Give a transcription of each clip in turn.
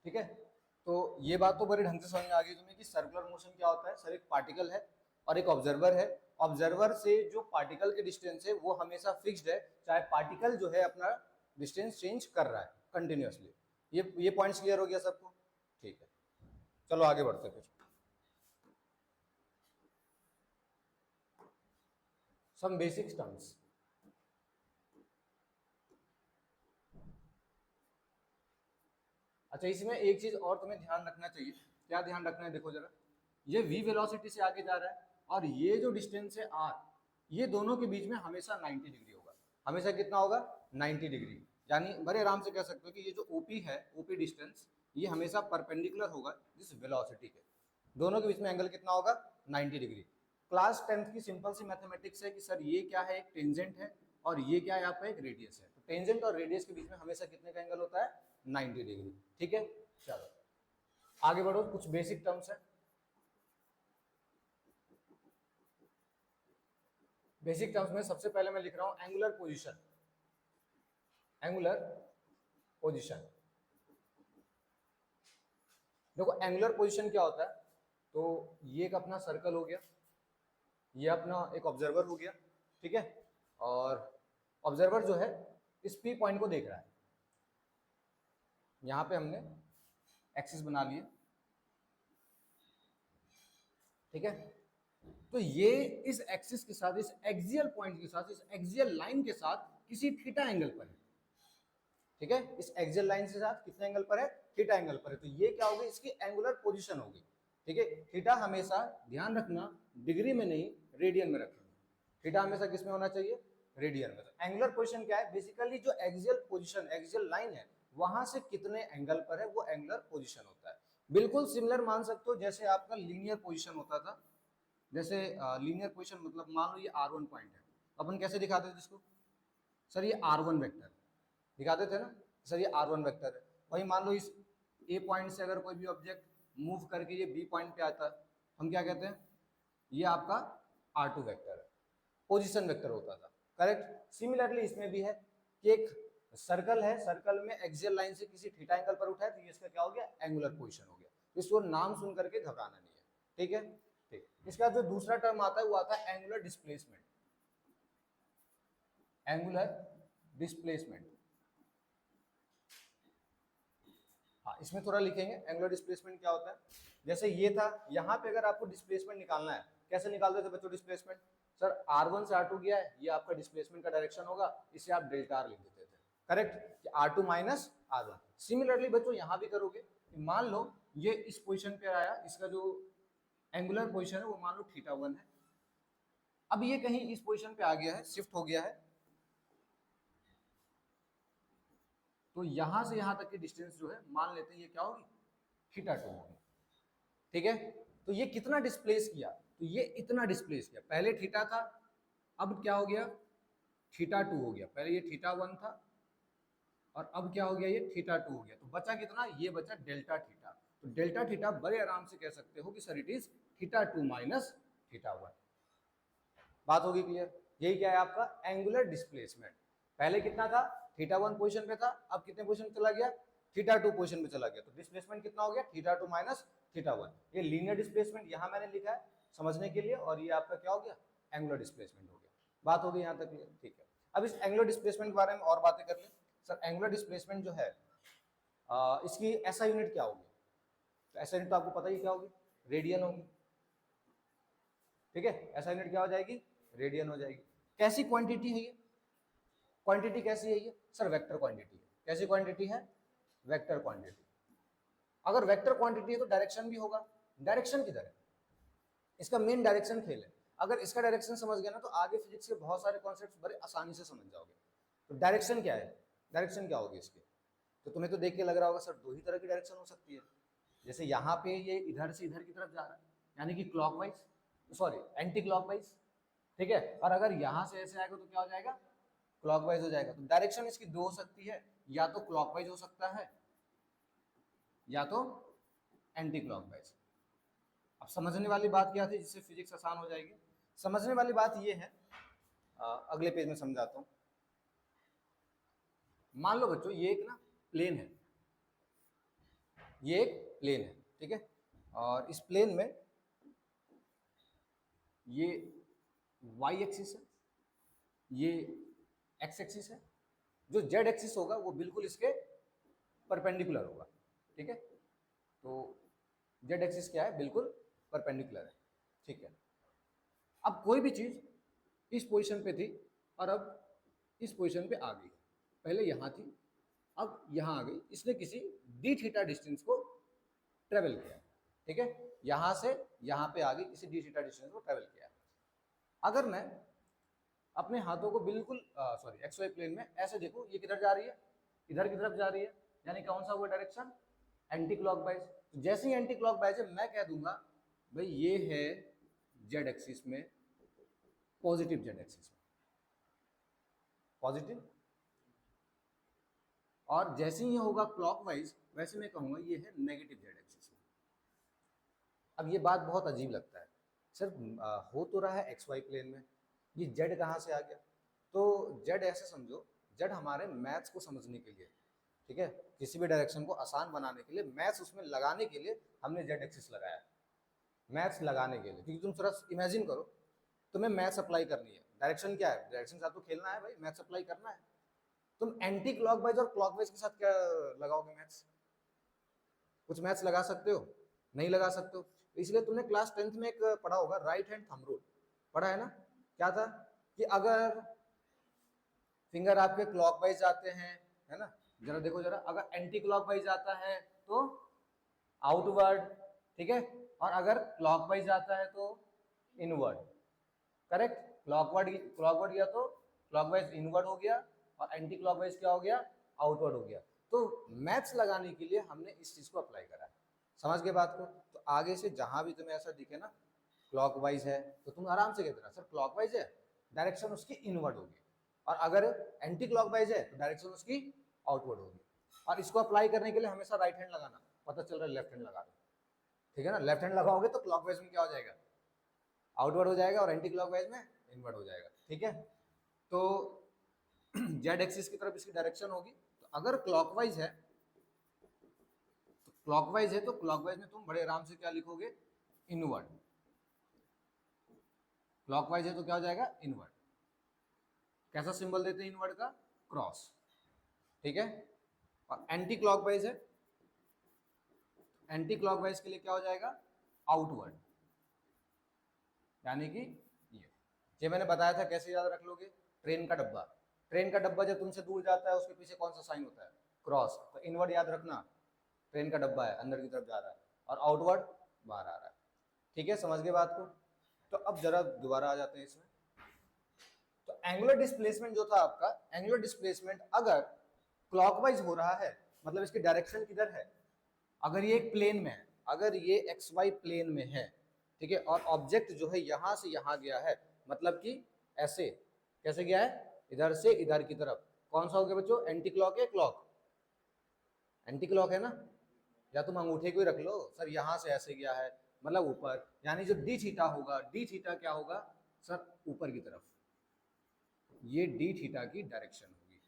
ठीक है, तो ये बात तो बड़े ढंग से समझ में आ गई तुम्हें कि सर्कुलर मोशन क्या होता है। सर एक पार्टिकल है और एक ऑब्जर्वर है, ऑब्जर्वर से जो पार्टिकल के डिस्टेंस है वो हमेशा फिक्स्ड है, चाहे पार्टिकल जो है अपना डिस्टेंस चेंज कर रहा है कंटिन्यूअसली। ये पॉइंट्स क्लियर हो गया सबको? ठीक है, चलो आगे बढ़ते फिर। Some basic terms. अच्छा, इसमें एक चीज और तुम्हें ध्यान रखना चाहिए। क्या ध्यान रखना है, देखो जरा, ये v वेलोसिटी से आगे जा रहा है और ये जो डिस्टेंस है r, ये दोनों के बीच में हमेशा 90 डिग्री होगा। हमेशा कितना होगा? 90 डिग्री। यानी बड़े आराम से कह सकते हो कि ये जो OP है, OP डिस्टेंस, ये हमेशा परपेंडिकुलर होगा इस वेलोसिटी के। दोनों के बीच में एंगल कितना होगा? 90 डिग्री। क्लास 10th की सिंपल सी मैथमेटिक्स है कि सर ये क्या है, एक टेंजेंट है और ये क्या है आपका, एक रेडियस है। तो टेंजेंट और रेडियस के बीच में हमेशा कितने का एंगल होता है? 90 डिग्री। ठीक है, चलो आगे बढ़ो, कुछ बेसिक टर्म्स है। बेसिक टर्म्स में सबसे पहले मैं लिख रहा हूं एंगुलर पोजीशन। एंगुलर पोजीशन, देखो एंगुलर पोजीशन क्या होता है, तो ये एक अपना सर्कल हो गया, ये अपना एक ऑब्जर्वर हो गया, ठीक है, और ऑब्जर्वर जो है इस P पॉइंट को देख रहा है। यहां पे हमने एक्सिस बना लिए, ठीक है, तो ये इस एक्सिस के साथ, इस एक्सियल पॉइंट के साथ, इस एक्सियल लाइन के साथ किसी थीटा एंगल पर है। ठीक है, इस एक्सियल लाइन के साथ कितने एंगल पर है? थीटा एंगल पर है। तो ये क्या होगी? इसकी एंगुलर पोजीशन होगी। ठीक है, थीटा हमेशा ध्यान रखना डिग्री में नहीं रेडियन में रखेंगे। थीटा हमेशा किस में होना चाहिए? रेडियन में। तो एंगुलर पोजीशन क्या है? बेसिकली जो एक्सियल पोजीशन, एक्सियल लाइन है, वहां से कितने एंगल पर है वो एंगुलर पोजीशन होता है। बिल्कुल सिमिलर मान सकते हो जैसे आपका लीनियर पोजीशन होता था। जैसे लीनियर पोजीशन मतलब मान लो ये R1 पॉइंट है, अपन कैसे दिखाते थे जिसको? सर ये R1 वेक्टर दिखाते थे ना, सर ये R1 वेक्टर है। वही मान लो इस A पॉइंट से अगर कोई भी ऑब्जेक्ट मूव करके ये B पॉइंट पे आता है, हम क्या कहते हैं? ये आपका R2 वेक्टर है, पोजीशन वेक्टर होता था। करेक्ट। सिमिलरली इसमें भी है कि एक सर्कल है, सर्कल में एक्सियल लाइन से किसी थीटा एंगल पर उठा है, तो ये इसका क्या हो गया? एंगुलर पोजीशन हो गया। तो इसको नाम सुन करके घबराना नहीं है, ठीक है। ठीक, इसका जो दूसरा टर्म आता है वो आता है एंगुलर डिस्प्लेसमेंट। एंगुलर डिस्प्लेसमेंट, हाँ इसमें थोड़ा लिखेंगे एंगुलर डिस्प्लेसमेंट क्या होता है। जैसे ये था, यहाँ पे अगर आपको डिस्प्लेसमेंट निकालना है, कैसे निकालते थे बच्चों डिस्प्लेसमेंट? सर R1 से R2 गया है, ये आपका डिस्प्लेसमेंट का डायरेक्शन होगा, इसे आप डेल्टा R लिख देते थे। Correct, R2 minus R1। Similarly बच्चों यहाँ भी करोगे, मान लो ये इस पोजिशन पे आया, इसका जो एंगुलर पोजिशन है वो मान लो θ1 है। अब ये कहीं इस पोजिशन पे आ गया है, शिफ्ट हो गया है, तो यहां से यहां तक की डिस्टेंस जो है मान लेते हैं ये क्या होगी? θ2 होगी। ठीक है, तो ये कितना डिस्प्लेस किया? तो ये इतना डिस्प्लेस किया। पहले थीटा था, अब क्या हो गया? θ2 हो गया। पहले ये θ1 था और अब क्या हो गया? ये θ2 हो गया। तो बचा कितना? ये बचा डेल्टा थीटा। तो डेल्टा थीटा बड़े आराम से कह सकते हो कि सर इट इज θ2 माइनस θ1। बात होगी क्लियर? यही क्या है आपका एंगुलर डिस्प्लेसमेंट। पहले कितना था? θ1 पोजीशन पे था, अब कितने पोजीशन चला गया? θ2 पोजीशन पे चला गया। तो डिस्प्लेसमेंट कितना हो गया? θ2 माइनस θ1। ये लीनियर डिस्प्लेसमेंट यहां मैंने लिखा है समझने के लिए, और ये आपका क्या हो गया? एंगुलर डिस्प्लेसमेंट हो गया। बात हो गई यहां तक क्लियर? ठीक है, अब इस एंगुलर डिस्प्लेसमेंट के बारे में और बातें कर लें। सर एंगुलर डिस्प्लेसमेंट जो है इसकी ऐसा यूनिट क्या होगी? तो ऐसा यूनिट तो आपको पता ही क्या होगी? रेडियन होगी। ठीक है, ऐसा यूनिट क्या हो जाएगी? रेडियन हो जाएगी। कैसी क्वांटिटी है ये? क्वांटिटी कैसी है ये? सर वेक्टर क्वांटिटी है। कैसी क्वांटिटी है? Vector quantity. अगर वेक्टर क्वांटिटी है तो डायरेक्शन भी होगा। डायरेक्शन किधर है? इसका मेन डायरेक्शन खेल है। अगर इसका डायरेक्शन समझ गया ना तो आगे फिजिक्स के बहुत सारे कॉन्सेप्ट्स बड़े आसानी से समझ जाओगे। तो डायरेक्शन क्या है? डायरेक्शन क्या होगी इसकी? तो तुम्हें तो देख के लग रहा होगा सर दो ही तरह की डायरेक्शन हो सकती है। जैसे यहाँ पे ये इधर से इधर की तरफ जा रहा है, यानी कि क्लॉकवाइज, सॉरी एंटी क्लॉकवाइज। ठीक है, और अगर यहाँ से ऐसे आएगा तो क्या हो जाएगा? क्लॉकवाइज हो जाएगा। तो डायरेक्शन इसकी दो हो सकती है, या तो क्लॉकवाइज हो सकता है या तो एंटी क्लॉकवाइज। अब समझने वाली बात क्या थी जिससे फिजिक्स आसान हो जाएगी? समझने वाली बात ये है, अगले पेज में समझाता हूं। मान लो बच्चों ये एक ना प्लेन है, ये एक प्लेन है, ठीक है। और इस प्लेन में ये वाई एक्सिस है, ये एक्स एक्सिस है। जो जेड एक्सिस होगा वो बिल्कुल इसके परपेंडिकुलर होगा, ठीक है। तो जेड एक्सिस क्या है, बिल्कुल परपेंडिकुलर है, ठीक है। अब कोई भी चीज इस पोजीशन पे थी और अब इस पोजीशन पे आ गई, पहले यहां थी अब यहां आ गई, इसने किसी डी थीटा डिस्टेंस को ट्रेवल किया, ठीक है। यहां से यहां पे आ गई, किसी डी थीटा डिस्टेंस को ट्रेवल किया। अगर मैं अपने हाथों को बिल्कुल सॉरी एक्स वाई प्लेन में ऐसे देखो, ये किधर जा रही है, इधर की तरफ जा रही है, यानी कौन सा हुआ डायरेक्शन, एंटी क्लॉकवाइज। तो जैसे ही एंटी क्लॉकवाइज है, मैं कह दूंगा भाई ये है जेड एक्सिस में, पॉजिटिव जेड एक्सिस में, पॉजिटिव। और जैसे ही ये होगा क्लॉकवाइज, वैसे मैं कहूंगा ये है नेगेटिव जेड एक्सिस में। अब ये बात बहुत अजीब लगता है, सर हो तो रहा है एक्स वाई प्लेन में, ये जेड कहाँ से आ गया। तो जेड ऐसे समझो, जेड हमारे मैथ्स को समझने के लिए, ठीक है, किसी भी डायरेक्शन को आसान बनाने के लिए, मैथ्स उसमें लगाने के लिए हमने जेड एक्सिस लगाया, मैथ्स लगाने के लिए। क्योंकि तुम थोड़ा इमेजिन करो, तुम्हें मैथ्स अप्लाई करनी है, डायरेक्शन क्या है, डायरेक्शन के साथ तो खेलना है भाई, मैथ्स अप्लाई करना है। तुम एंटी क्लॉकवाइज और क्लॉकवाइज के साथ क्या लगाओगे मैथ्स, कुछ मैथ्स लगा सकते हो, नहीं लगा सकते हो। इसलिए तुमने क्लास 10th में एक पढ़ा होगा, राइट हैंड थंब रूल, पढ़ा है ना। क्या था कि अगर फिंगर आपके क्लॉकवाइज जाते हैं, है ना, जरा देखो जरा, अगर एंटी क्लॉकवाइज जाता है तो आउटवर्ड, ठीक है, और अगर क्लॉकवाइज जाता है तो इनवर्ड, करेक्ट। क्लॉकवर्ड क्लॉकवर्ड गया तो क्लॉकवाइज इनवर्ड हो गया, और एंटी क्लॉकवाइज क्या हो गया, आउटवर्ड हो गया। तो मैथ्स लगाने के लिए हमने इस चीज को अप्लाई करा है, समझ गए बात को। तो आगे से जहां भी तुम्हें ऐसा दिखे ना क्लॉकवाइज है, तो तुम आराम से कहते ना सर क्लॉकवाइज है, डायरेक्शन उसकी इनवर्ड होगी, और अगर एंटी क्लॉकवाइज है तो डायरेक्शन उसकी आउटवर्ड होगी। और इसको अप्लाई करने के लिए हमेशा राइट हैंड लगाना, पता चल रहा है लेफ्ट हैंड लगा दो, ठीक है ना। लेफ्ट हैंड लगाओगे तो क्लॉकवाइज में क्या हो जाएगा, आउटवर्ड हो जाएगा, और एंटी क्लॉकवाइज में इनवर्ड हो जाएगा, ठीक है। तो जेड एक्सिस की तरफ इसकी डायरेक्शन होगी। तो अगर क्लॉकवाइज है तो क्लॉकवाइज में तुम बड़े आराम से क्या लिखोगे, इनवर्ड। क्लॉकवाइज है तो क्या हो जाएगा, इनवर्ड। कैसा सिंबल देते हैं इनवर्ड का, क्रॉस, ठीक है। और एंटी क्लॉकवाइज है, एंटी क्लॉकवाइज के लिए क्या हो जाएगा, आउटवर्ड, यानी कि ये मैंने बताया था कैसे याद रख लोगे, ट्रेन का डब्बा, ट्रेन का डब्बा जब तुमसे दूर जाता है उसके पीछे कौन सा साइन होता है, क्रॉस। तो इनवर्ड याद रखना, ट्रेन का डब्बा है अंदर की तरफ जा रहा है, और आउटवर्ड बाहर आ रहा है, ठीक है, समझ गए बात को। तो अब जरा दोबारा आ जाते हैं इसमें। तो एंगुलर डिस्प्लेसमेंट जो था आपका, एंगुलर डिस्प्लेसमेंट अगर क्लॉकवाइज हो रहा है, मतलब इसकी डायरेक्शन किधर है, अगर ये एक प्लेन में है, अगर ये एक्स वाई प्लेन में है, ठीक है, और ऑब्जेक्ट जो है यहां से यहां गया है, मतलब कि ऐसे, कैसे गया है, इधर से इधर की तरफ, कौन सा हो गया बच्चों, एंटी क्लॉक है, क्लॉक एंटी क्लॉक है ना। या तुम अंगूठे को ही रख लो, सर यहां से ऐसे गया है, मतलब ऊपर, यानी जो डी थीटा होगा, डी थीटा क्या होगा सर, ऊपर की तरफ, ये डी थीटा की डायरेक्शन होगी।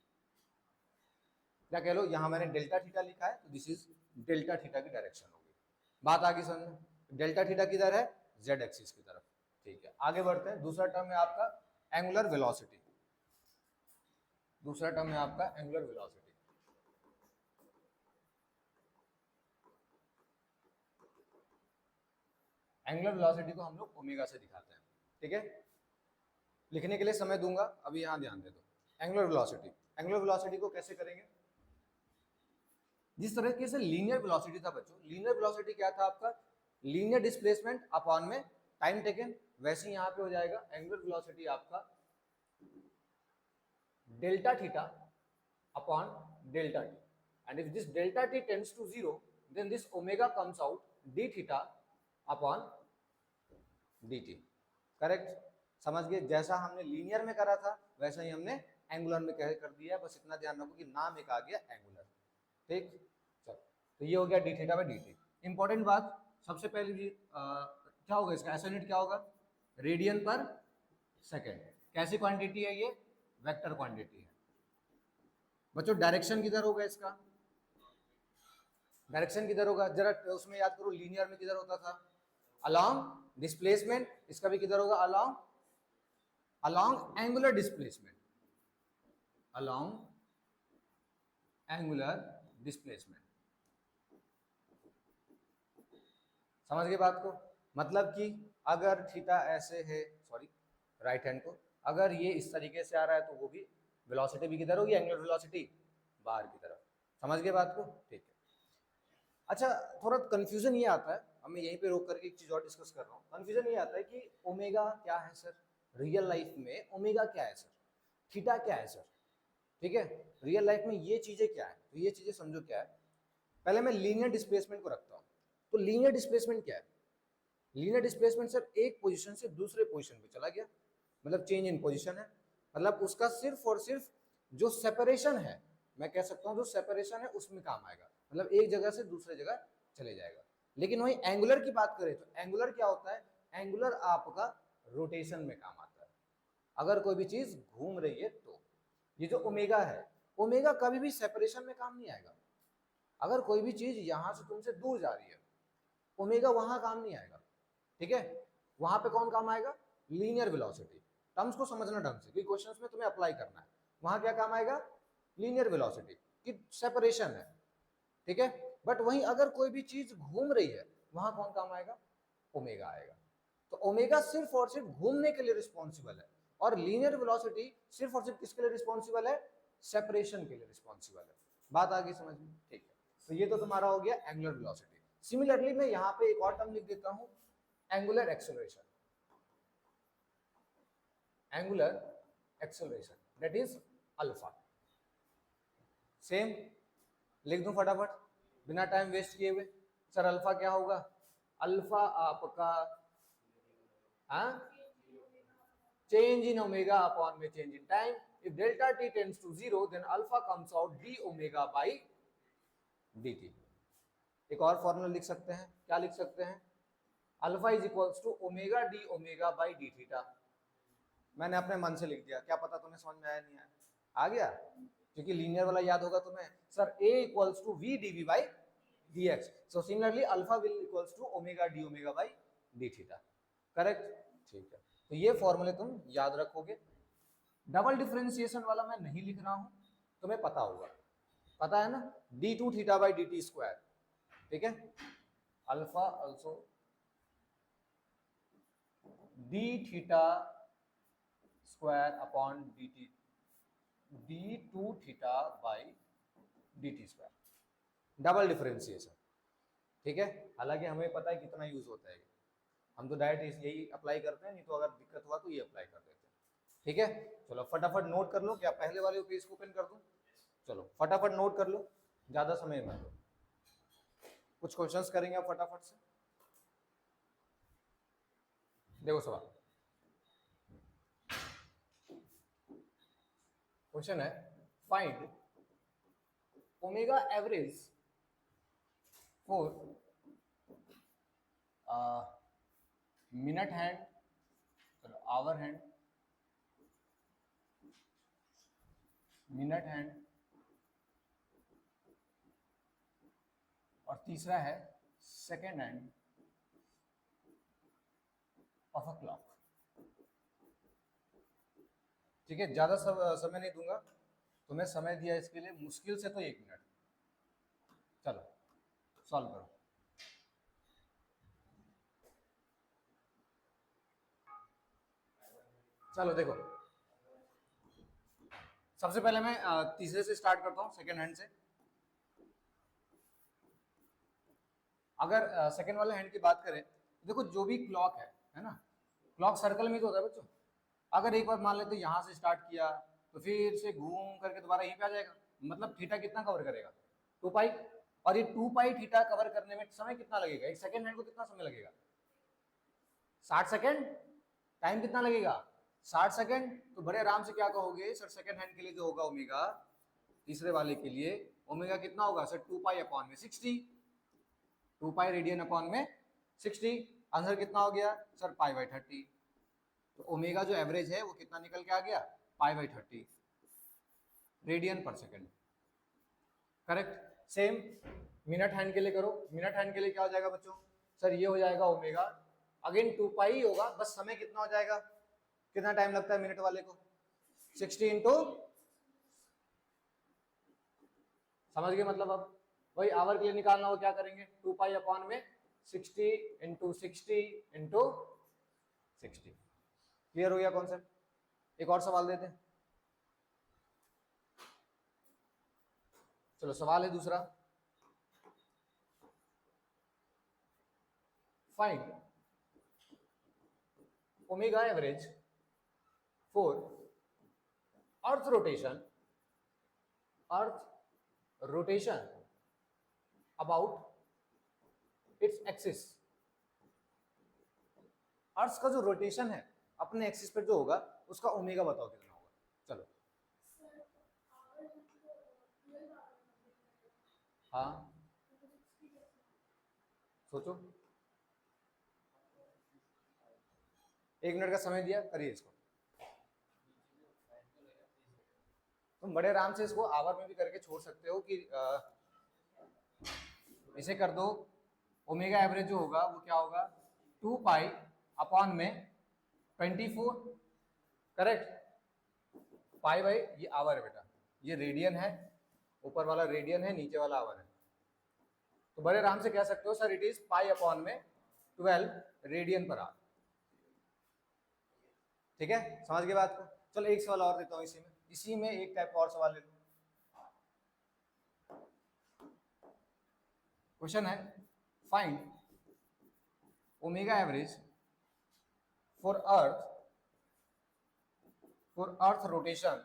क्या कह लो, यहां मैंने डेल्टा थीटा लिखा है, तो दिस इज डेल्टा थीटा की डायरेक्शन होगी। बात आगे समझ, डेल्टा थीटा किधर है, जेड एक्सिस की तरफ, ठीक है। आगे बढ़ते हैं, दूसरा टर्म है आपका एंगुलर वेलोसिटी, दूसरा टर्म है आपका एंगुलर वेलोसिटी। एंगुलर वेलोसिटी को हम लोग ओमेगा से दिखाते हैं, ठीक है। लिखने के लिए समय दूंगा, अभी यहां ध्यान दे दो। एंगुलर वेलोसिटी, एंगुलर वेलोसिटी को कैसे करेंगे, जिस तरीके से लीनियर वेलोसिटी था बच्चों, लीनियर वेलोसिटी क्या था आपका, लीनियर डिस्प्लेसमेंट अपॉन में टाइम टेकन, वैसे यहां पे हो जाएगा एंगुलर वेलोसिटी आपका delta theta upon delta T, and if this delta T tends to 0, then this omega comes out D theta upon D T, correct. समझ गए, जैसा हमने लीनियर में करा था वैसा ही हमने एंगुलर में कर दिया है, बस इतना ध्यान रखो कि नाम एक आ गया एंगुलर, ठीक। चलो, तो ये हो गया D theta by D T. Important बात, सबसे पहले भी क्या होगा इसका ऐसा यूनिट, क्या होगा, रेडियन पर सेकेंड। कैसी क्वांटिटी है ये, वेक्टर क्वांटिटी है बच्चों। डायरेक्शन किधर होगा इसका, डायरेक्शन किधर होगा, जरा उसमें याद करो, लीनियर में किधर होता था, अलोंग डिस्प्लेसमेंट, इसका भी किधर होगा, along along angular displacement, along angular displacement. समझ गए बात को? मतलब कि अगर थीटा ऐसे है, सॉरी राइट हैंड को, अगर ये इस तरीके से आ रहा है तो वो भी वेलोसिटी भी किधर होगी, एंगुलर वेलोसिटी बाहर की तरफ। समझ गए बात को? ठीक है। अच्छा, थोड़ा कंफ्यूजन ये आता है, अब मैं यहीं पे रोक करके एक चीज और डिस्कस कर रहा हूँ। कंफ्यूजन ये आता है कि ओमेगा क्या है सर, रियल लाइफ में ओमेगा क्या है सर, थीटा क्या है सर, ठीक है, रियल लाइफ में ये चीजें क्या है, तो ये चीजें समझो क्या है। पहले मैं लीनियर डिस्प्लेसमेंट को रखता हूँ। तो लीनियर डिस्प्लेसमेंट क्या है? लीनियर डिस्प्लेसमेंट सर एक पोजीशन से दूसरे पोजीशन पे चला गया, मतलब चेंज इन पोजीशन है, मतलब उसका सिर्फ और सिर्फ जो सेपरेशन है, मैं कह सकता हूँ जो सेपरेशन है उसमें काम आएगा, मतलब एक जगह से दूसरे जगह चले जाएगा। लेकिन वही एंगुलर की बात करें तो एंगुलर क्या होता है, एंगुलर आपका रोटेशन में काम आता है, अगर कोई भी चीज घूम रही है तो। ये जो ओमेगा है, ओमेगा कभी भी सेपरेशन में काम नहीं आएगा। अगर कोई भी चीज यहां से तुमसे दूर जा रही है, ओमेगा वहां काम नहीं आएगा, ठीक है। वहां पे कौन काम आएगा, लीनियर वेलोसिटी। टर्म्स को समझना ढंग से, क्योंकि क्वेश्चंस में तुम्हें अप्लाई करना है। वहां क्या काम आएगा, लीनियर वेलोसिटी की सेपरेशन है, ठीक है। बट वहीं अगर कोई भी चीज घूम रही है, वहां कौन काम आएगा, ओमेगा आएगा। तो ओमेगा सिर्फ और सिर्फ घूमने के लिए रिस्पॉन्सिबल है, और लीनियर वेलोसिटी सिर्फ और सिर्फ किसके लिए रिस्पॉन्सिबल है, सेपरेशन के लिए रिस्पॉन्सिबल है। बात आ गई समझ में? ठीक है। तो ये तो तुम्हारा हो गया एंगुलर वेलोसिटी। सिमिलरली मैं यहाँ पे एक और टर्म लिख देता हूं, angular acceleration, angular acceleration that is alpha. Same लिख दूं फटाफट बिना टाइम वेस्ट किए हुए। सर अल्फा क्या होगा, अल्फा आपका चेंज इन ओमेगा अपॉन में change in time. If delta T tends to 0 then alpha comes out D omega by D T. एक और फॉर्मूला लिख सकते हैं, क्या लिख सकते हैं, alpha is equals to omega D omega by D theta. मैंने अपने मन से लिख दिया, क्या पता तुम्हें समझ में आया नहीं आया, आ गया, क्योंकि लीनियर वाला याद होगा तुम्हें, sir a equals to V D V by D X, so similarly alpha will equals to omega D omega by D theta. Correct, ठीक है। तो ये फॉर्मूले तुम याद रखोगे। डबल डिफरेंशिएशन वाला मैं नहीं लिख रहा हूं, तुम्हें पता होगा, पता है ना, D two theta by D T square, ठीक है, alpha also D theta square upon D T, D two theta by D T square, double differentiation, ठीक है। हालांकि हमें पता है कितना यूज होता है, हम तो डायरेक्ट यही अप्लाई करते हैं, नहीं तो अगर दिक्कत हुआ तो ये अप्लाई कर देते हैं, ठीक है। चलो फटाफट नोट कर लो, क्या पहले वाले पेज को ओपन कर दूं, चलो फटाफट नोट कर लो, ज्यादा समय मत लो, कुछ क्वेश्चंस करेंगे आप फटाफट से। देखो सवाल, क्वेश्चन है find omega average for minute hand, hour hand, minute hand, और तीसरा है second hand of a clock, ठीक है। ज्यादा समय नहीं दूंगा, तुम्हें समय दिया इसके लिए मुश्किल से तो 1 मिनट। चलो सॉल्व करो। चलो देखो, सबसे पहले मैं तीसरे से स्टार्ट करता हूं, सेकेंड हैंड से। अगर सेकेंड वाले हैंड की बात करें, देखो जो भी क्लॉक है ना, क्लॉक सर्कल में तो होता है बच्चों। अगर एक बार मान लेते यहाँ से स्टार्ट किया तो फिर से घूम करके दोबारा यहीं पे आ जाएगा, मतलब थीटा कितना कवर करेगा, 2 पाई। और ये 2 पाई थीटा कवर करने में समय कितना लगेगा, एक सेकेंड हैंड को कितना समय लगेगा, 60 सेकेंड। टाइम कितना लगेगा, 60 सेकेंड। तो बड़े आराम से क्या कहोगे सर, सेकेंड हैंड के लिए जो होगा ओमेगा, तीसरे वाले के लिए ओमेगा कितना होगा सर, 2 पाई अपॉन में 60, 2 पाई रेडियन अपॉन में 60। आंसर कितना हो गया सर, पाई बाई 30। तो ओमेगा जो एवरेज है वो कितना निकल के आ गया, पाई बाई 30 रेडियन पर second. Correct. Same minute hand के लिए करो, मिनट हैंड के लिए क्या हो जाएगा बच्चों, सर ये हो जाएगा ओमेगा, अगेन 2 पाई होगा, बस समय कितना हो जाएगा, कितना टाइम लगता है मिनट वाले को, 60 इंटू, समझ गए मतलब। अब वही आवर के लिए निकालना हो क्या करेंगे, 2 पाई अपॉन में 60 इंटू 60 इंटू 60। क्लियर हो गया कॉन्सेप्ट। एक और सवाल देते हैं, चलो सवाल है दूसरा, find omega average for earth rotation about its axis. Earth का जो रोटेशन है अपने एक्सिस पर जो होगा उसका ओमेगा बताओ कितना होगा। चलो हाँ सोचो, 1 मिनट का समय दिया, करिए इसको। तुम बड़े आराम से इसको आवर में भी करके छोड़ सकते हो कि इसे कर दो, ओमेगा एवरेज जो होगा वो क्या होगा, 2 पाई अपॉन में 24, करेक्ट, पाई बाई ये आवर है बेटा, ये रेडियन है, ऊपर वाला रेडियन है, नीचे वाला आवर है, तो बड़े आराम से कह सकते हो sir it is pi upon में 12 रेडियन पर आवर। ठीक है, समझ गए बात को। चलो एक सवाल और देता हूँ इसी में एक टाइप का और सवाल ले लो। क्वेश्चन है find omega average for earth rotation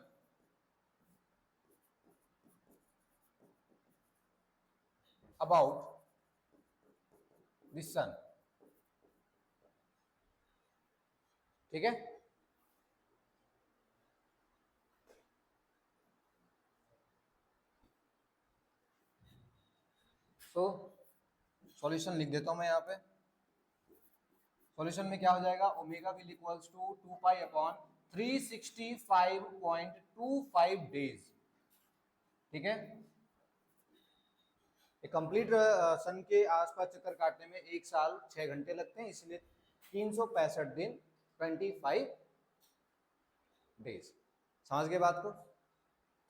about the sun. ठीक है, तो सॉल्यूशन लिख देता हूं मैं यहाँ पे। सॉल्यूशन में क्या हो जाएगा, omega will equals to 2 pi upon 365.25 days. ठीक है, कंप्लीट सन के आसपास चक्कर काटने में 1 साल 6 घंटे लगते हैं, इसलिए 365 दिन 25 डेज। समझ गए बात को,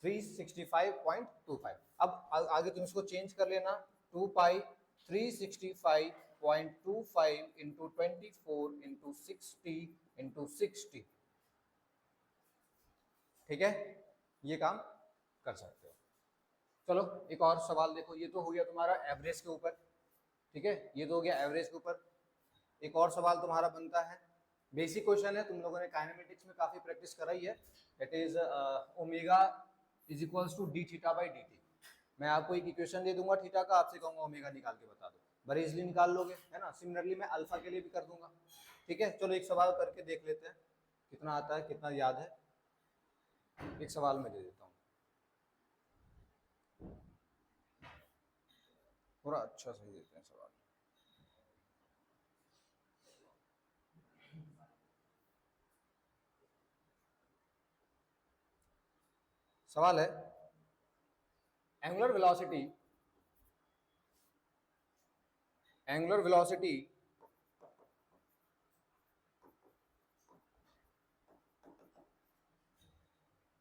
365.25। अब आगे तुम इसको चेंज कर लेना, 2 पाई 365.25 इंटू 24 इंटू 60 इंटू 60। ठीक है, ये काम कर सकते हो। चलो एक और सवाल देखो, ये तो हो गया तुम्हारा एवरेज के ऊपर। ठीक है, ये तो हो गया एवरेज के ऊपर। एक और सवाल तुम्हारा बनता है, बेसिक क्वेश्चन है, तुम लोगों ने काइनेमेटिक्स में काफी प्रैक्टिस कराई है, that is omega is equals to D theta by D T. मैं आपको एक इक्वेशन दे दूंगा थीटा का, आपसे कहूंगा ओमेगा निकाल के बता दो, बड़े इजली निकाल लोगे, है ना। सिमिलरली मैं अल्फा के लिए भी कर दूंगा। ठीक है, चलो एक सवाल करके देख लेते हैं कितना आता है, कितना याद है। एक सवाल मैं दे देता हूँ, थोड़ा अच्छा सही देते हैं सवाल। सवाल है angular velocity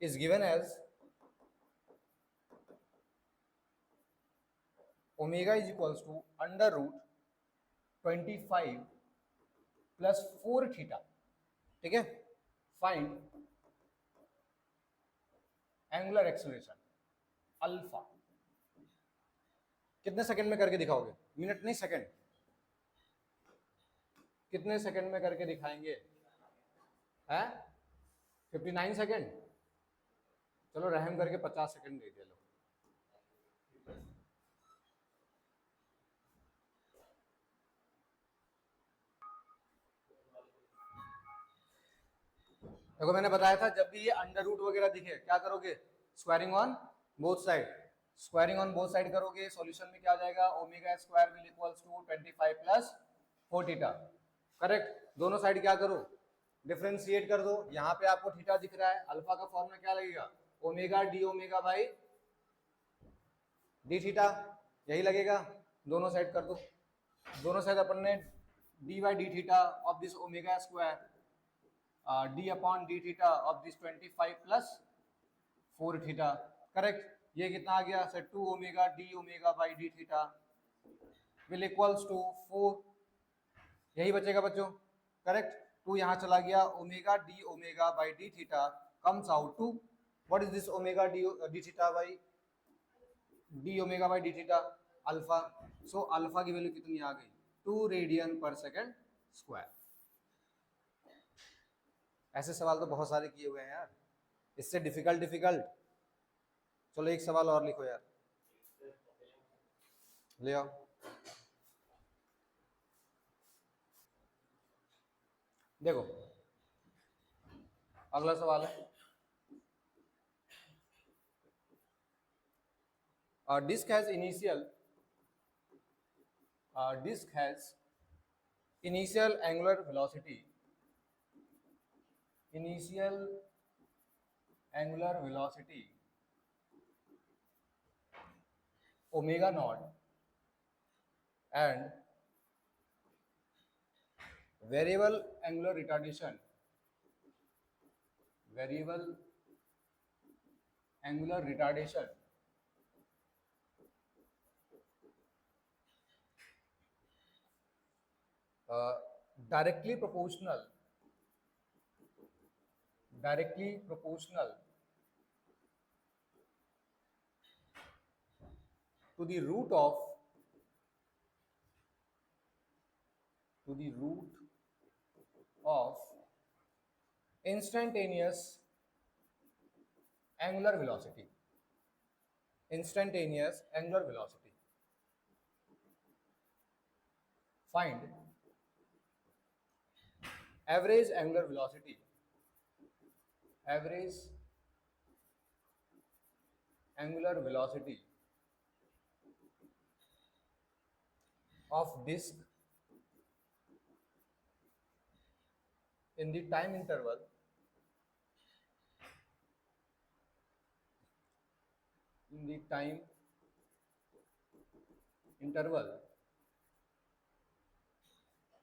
is given as omega is equals to under root 25 plus 4 theta. ठीक है, फाइंड एंगुलर एक्सेलरेशन अल्फा। कितने सेकंड में करके दिखाओगे, मिनट नहीं सेकंड, कितने सेकंड में करके दिखाएंगे, हैं 59 सेकंड। चलो रहम करके 50 सेकंड दे दे लो। देखो मैंने बताया था जब भी ये अंडर रूट वगैरह दिखे क्या करोगे, squaring on both side, squaring on both side करोगे, सॉल्यूशन में क्या आ जाएगा, omega square will equals to 25 plus 4 theta. Correct, दोनों साइड क्या करो, डिफरेंशिएट कर दो। यहाँ पे आपको थीटा दिख रहा है, अल्फा का फॉर्मूला क्या लगेगा, omega D omega by D theta. यही लगेगा, दोनों साइड कर दो, दोनों साइड अपन ने D by D theta of this omega square D upon D theta of this 25 plus 4 theta, correct. ये कितना आ गया sir, 2 omega D omega by D theta will equals to 4, यही बचेगा बच्चों, करेक्ट। 2 यहाँ चला गया, omega D omega by D theta comes out two, what is this omega D theta by D omega by D theta, alpha. So alpha की value कितनी आ गई, 2 radian पर सेकेंड स्क्वायर। ऐसे सवाल तो बहुत सारे किए हुए हैं यार, इससे डिफिकल्ट। चलो एक सवाल और लिखो यार, ले आओ। देखो अगला सवाल है, disk has initial angular velocity omega naught and variable angular retardation directly proportional to the root of instantaneous angular velocity. Find average angular velocity of disk in the time interval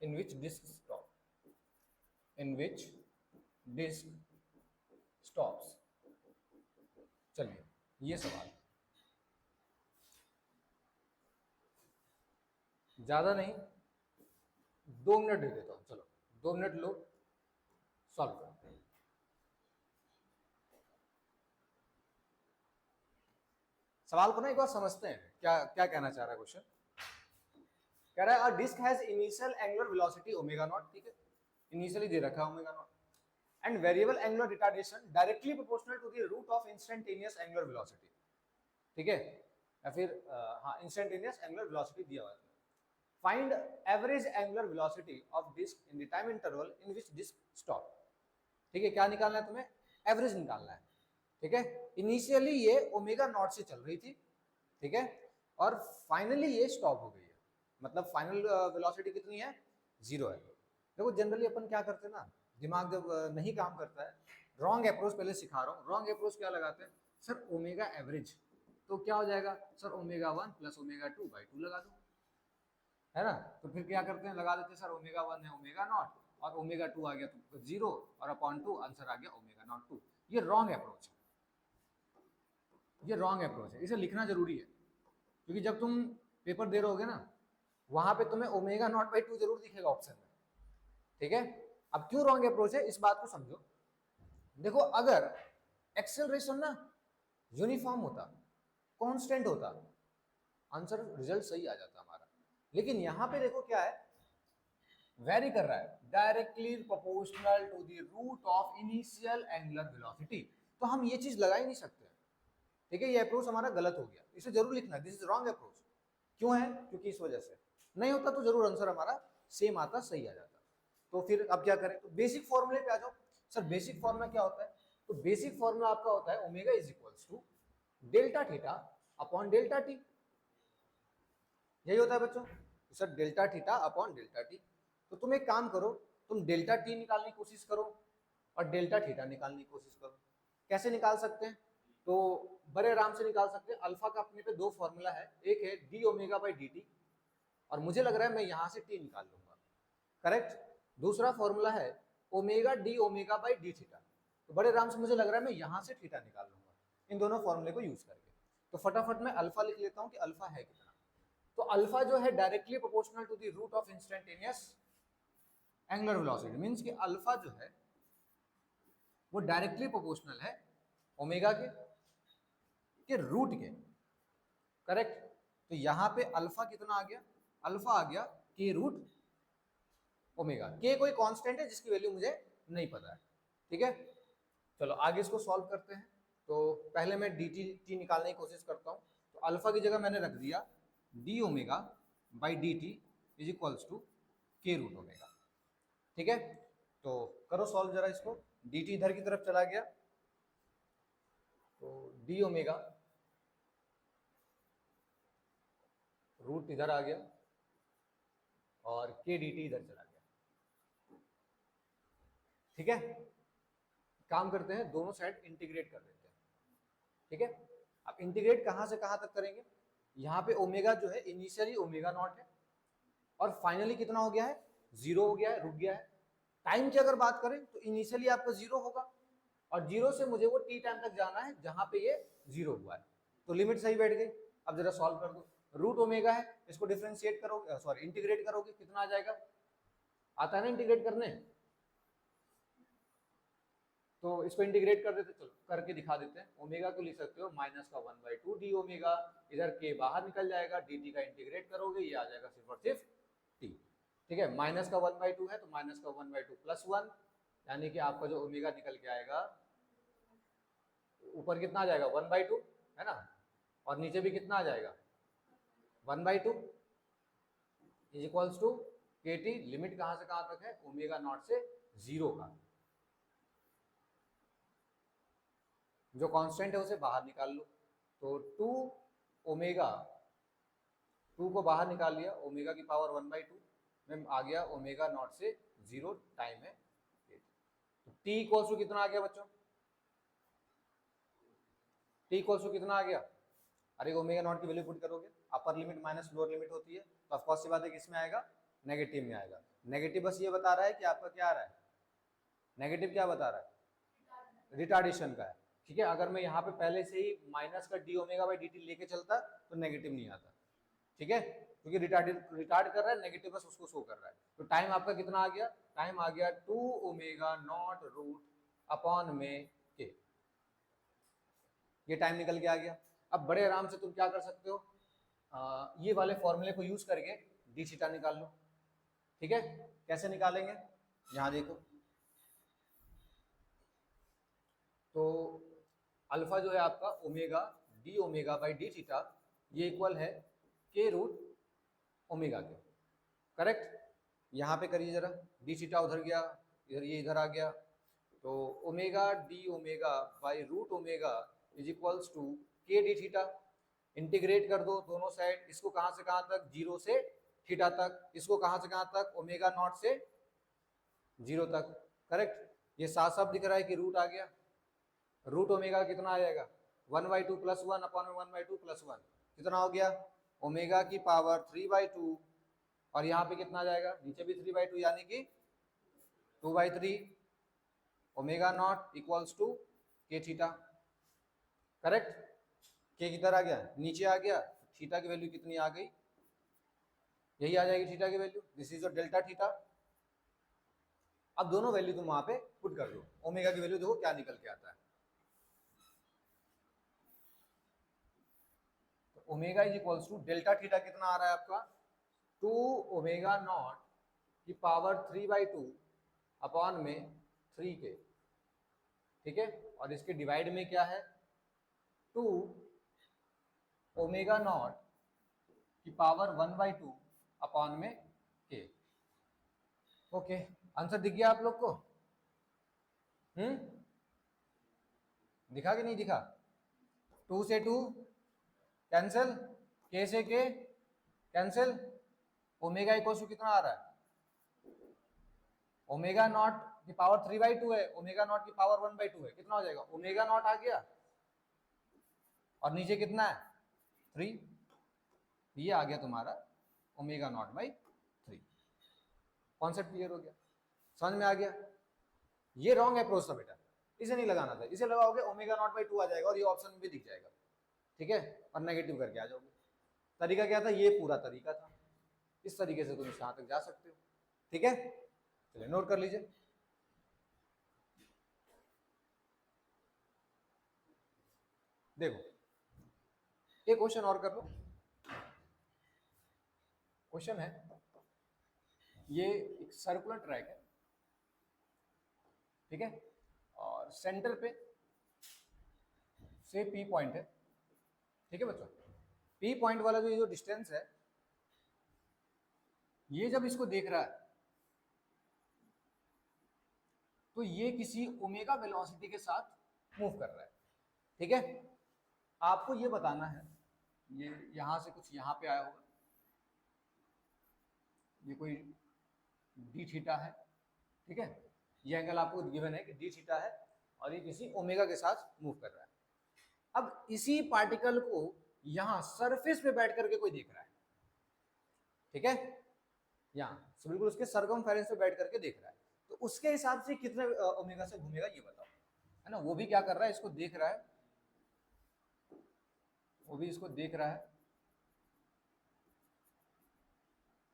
in which disk stops। चलिए ये सवाल ज्यादा नहीं, 2 minute दे देता हूं, चलो 2 minute low, solve करते हैं। सवाल को ना एक बार समझते हैं, क्या क्या कहना चाह रहा है क्वेश्चन। कह रहा है disc has initial angular velocity omega nought, ठीक है, इनिशियली दे रखा है omega nought, and variable angular retardation directly proportional to the root of instantaneous angular velocity, ठीक है, या फिर हाँ इंस्टेंटेनियस एंगुलर वेलोसिटी दिया हुआ है। Find average angular velocity of disc in the time interval in which disc stop, ठीक है। क्या निकालना है तुम्हें, एवरेज निकालना है, ठीक है। इनिशियली ये ओमेगा नॉट से चल रही थी, ठीक है, और फाइनली ये स्टॉप हो गई है, मतलब फाइनल वेलोसिटी कितनी है, 0 है। देखो जनरली अपन क्या करते हैं ना, दिमाग जब नहीं काम करता है, रॉन्ग अप्रोच पहले सिखा रहा हूँ। रॉन्ग अप्रोच क्या लगाते हैं, सर ओमेगा एवरेज, तो क्या हो जाएगा sir omega 1 plus omega 2 by 2 लगा दो, है ना। तो फिर क्या करते हैं, लगा देते हैं सर ओमेगा 1 है ओमेगा नॉट और ओमेगा 2 आ गया तो 0 और अपॉन 2 आंसर आ गया ओमेगा नॉट 2। ये रॉन्ग अप्रोच है, इसे लिखना जरूरी है, क्योंकि जब तुम पेपर दे रहोगे ना, वहां पे तुम्हें ओमेगा नॉट बाई 2 जरूर दिखेगा ऑप्शन में, ठीक है। अब क्यों रॉन्ग अप्रोच है, इस बात को समझो। देखो अगर एक्सेलरेशन ना यूनिफॉर्म होता, कांस्टेंट होता, आंसर रिजल्ट सही आ जाता हमारा। लेकिन यहां पे देखो क्या है, वेरी कर रहा है, directly proportional to the root of initial angular velocity, तो हम ये चीज लगा ही नहीं सकते, ठीक है। ये अप्रोच हमारा गलत हो गया, इसे जरूर लिखना, दिस इज रॉन्ग अप्रोच। क्यों है, क्योंकि इस वजह से नहीं होता तो जरूर आंसर हमारा सेम आता, सही आ जाता। तो फिर अब क्या करें, तो बेसिक फॉर्मूले पे आ जाओ। सर बेसिक फॉर्मूला क्या होता है, तो बेसिक फॉर्मूला आपका होता है omega is equals to delta theta upon delta T, यही होता है बच्चों। Sir delta theta upon delta T, तो तुम एक काम करो, तुम डेल्टा टी निकालने की कोशिश करो और डेल्टा थीटा निकालने की कोशिश करो। कैसे निकाल सकते हैं, तो बड़े आराम से निकाल सकते हैं। अल्फा का अपने पे दो फॉर्मूला है, एक है D omega by D T, और मुझे लग रहा है मैं यहां से टी निकाल लूंगा, करेक्ट। दूसरा फॉर्मूला है omega D omega by D theta, तो बड़े आराम से मुझे लग रहा है मैं यहां से थीटा निकाल लूंगा इन दोनों फॉर्मूले को यूज करके। तो फटाफट मैं अल्फा लिख लेता हूं कि अल्फा है कितना। तो अल्फा जो है directly proportional to the root of instantaneous angular velocity, means कि अल्फा जो है वो डायरेक्टली प्रोपोर्शनल है ओमेगा के रूट के, करेक्ट। तो यहां पे अल्फा कितना आ गया, अल्फा आ गया के रूट ओमेगा। के कोई कांस्टेंट है जिसकी वैल्यू मुझे नहीं पता है, ठीक है। चलो आगे इसको सॉल्व करते हैं। तो पहले मैं डी टी निकालने की कोशिश करता हूँ। तो अल्फा की जगह मैंने रख दिया D omega by D T is equals to K root omega, ठीक है। तो करो सॉल्व जरा इसको। डी टी इधर की तरफ चला गया, तो डी ओमेगा रूट इधर आ गया और के डी टी इधर चला गया, ठीक है। काम करते हैं, दोनों साइड इंटीग्रेट कर देते हैं, ठीक है। अब इंटीग्रेट कहां से कहां तक करेंगे, यहाँ पे ओमेगा जो है इनिशियली ओमेगा नॉट है और फाइनली कितना हो गया है, जीरो हो गया है, रुक गया है। टाइम की अगर बात करें तो इनिशियली आपका जीरो होगा और जीरो से मुझे वो टी टाइम तक जाना है जहां पे ये जीरो हुआ है, तो लिमिट सही बैठ गई। अब जरा सॉल्व कर दो। रूट ओमेगा है, इसको डिफरेंशिएट करोगे, सॉरी इंटीग्रेट करोगे, कितना आ जाएगा, आता है ना इंटीग्रेट करने, तो इसको इंटीग्रेट कर देते, चलो करके दिखा देते हैं। ओमेगा को लिख सकते हो माइनस का 1/2 डी ओमेगा, इधर के बाहर निकल जाएगा, डी टी का इंटीग्रेट करोगे ये आ जाएगा सिर्फ और सिर्फ टी, ठीक है। माइनस का 1/2 है तो माइनस का 1/2 प्लस 1, यानी कि आपका जो ओमेगा निकल के आएगा ऊपर कितना आ जाएगा 1/2, है ना, और नीचे भी कितना आ जाएगा 1/2 इज इक्वल्स टू के टी। लिमिट कहां से कहां तक है, ओमेगा नॉट से जीरो का, जो कांस्टेंट है उसे बाहर निकाल लो। तो 2 ओमेगा, 2 को बाहर निकाल लिया, ओमेगा की पावर 1/2 में आ गया ओमेगा नॉट से जीरो, टाइम है। तो टी इक्वल्स टू कितना आ गया बच्चों, टी इक्वल्स टू कितना आ गया, अरे ओमेगा नॉट की वैल्यू पुट करोगे, upper limit minus lower limit होती है, तो ऑफ कोर्स सी बात है किसमें आएगा, नेगेटिव में आएगा। नेगेटिव बस ये बता रहा है कि आपका क्या आ रहा है, नेगेटिव क्या बता रहा है, रिटार्डेशन का है, ठीक है। अगर मैं यहाँ पे पहले से ही माइनस का D omega by D T लेके चलता तो नेगेटिव नहीं आता, ठीक है, क्योंकि रिटार्ड कर रहा है, नेगेटिव बस उसको शो कर रहा है। तो टाइम आपका कितना आ गया, टाइम आ गया 2 ओमेगा नॉट रूट अपॉन में के, ये टाइम निकल के आ गया। अब बड़े आराम से तुम क्या कर सकते हो, ये वाले फॉर्मूले को यूज करके डी थीटा निकाल लो, ठीक है। कैसे निकालेंगे, यहां देखो। तो अल्फा जो है आपका omega D omega by D theta, ये इक्वल है के रूट ओमेगा के, करेक्ट। यहाँ पे करिए जरा, डी थीटा उधर गया, इधर ये इधर आ गया, तो omega D omega by root omega is equals to K D theta. Integrate कर दो दोनों साइड, इसको कहाँ से कहाँ तक, जीरो से थीटा तक, इसको कहाँ से कहाँ तक, ओमेगा नॉट से जीरो तक, करेक्ट। ये साफ साफ दिख रहा है कि रूट आ गया, रूट ओमेगा कितना आ जाएगा 1/2 प्लस 1 अपॉन 1/2 प्लस 1, कितना हो गया ओमेगा की पावर 3/2, और यहाँ पे कितना आ जाएगा, नीचे भी 3/2 यानी कि 2/3 ओमेगा नॉट इक्वल्स टू के थीटा, करेक्ट। के किधर आ गया, नीचे आ गया, थीटा की वैल्यू कितनी आ गई, यही आ जाएगी थीटा की value, this is your delta theta. अब दोनों वैल्यू तुम वहां पे पुट कर दो, ओमेगा की वैल्यू देखो क्या निकल के आता है। तो omega is equals to delta theta कितना आ रहा है आपका 2 ओमेगा नॉट की पावर 3/2 अपॉन में 3k, ठीक है। और इसके डिवाइड में क्या है 2 ओमेगा नॉट की पावर 1/2 अपॉन में k। ओके, आंसर दिख गया आप लोग को, दिखा कि नहीं दिखा, 2 से 2 कैंसिल, k से k cancel, omega equal to कितना आ रहा है, ओमेगा नॉट की पावर 3/2 है, ओमेगा नॉट की पावर 1/2 है, कितना हो जाएगा, ओमेगा नॉट आ गया और नीचे कितना है 3, ये आ गया तुम्हारा omega naught by 3। Concept clear हो गया, समझ में आ गया। ये रॉन्ग अप्रोच था बेटा, इसे नहीं लगाना था, इसे लगाओगे ओमेगा नॉट बाई 2 आ जाएगा और ये ऑप्शन में भी दिख जाएगा, ठीक है, और नेगेटिव करके आ जाओगे। तरीका क्या था, ये पूरा तरीका था, इस तरीके से तुम यहाँ तक जा सकते हो, ठीक है। चलिए नोट कर लीजिए। देखो एक क्वेश्चन और कर लो। क्वेश्चन है, ये एक सर्कुलर ट्रैक है, ठीक है, और सेंटर पे से पी पॉइंट है, ठीक है बच्चों। पी पॉइंट वाला जो डिस्टेंस है, ये जब इसको देख रहा है तो ये किसी ओमेगा वेलोसिटी के साथ मूव कर रहा है, ठीक है। आपको ये बताना है, ये यहां से कुछ यहां पे आया होगा, ये कोई डी थीटा है, ठीक है, ये एंगल आपको गिवन है कि डी थीटा है और ये किसी ओमेगा के साथ मूव कर रहा है। अब इसी पार्टिकल को यहां सरफेस पे बैठ करके कोई देख रहा है, ठीक है, यहाँ so बिल्कुल उसके सरकमफेरेंस पे बैठ करके देख रहा है, तो उसके हिसाब से कितने ओमेगा से घूमेगा ये बताओ, है ना। वो भी क्या कर रहा है, इसको देख रहा है, वो भी इसको देख रहा है,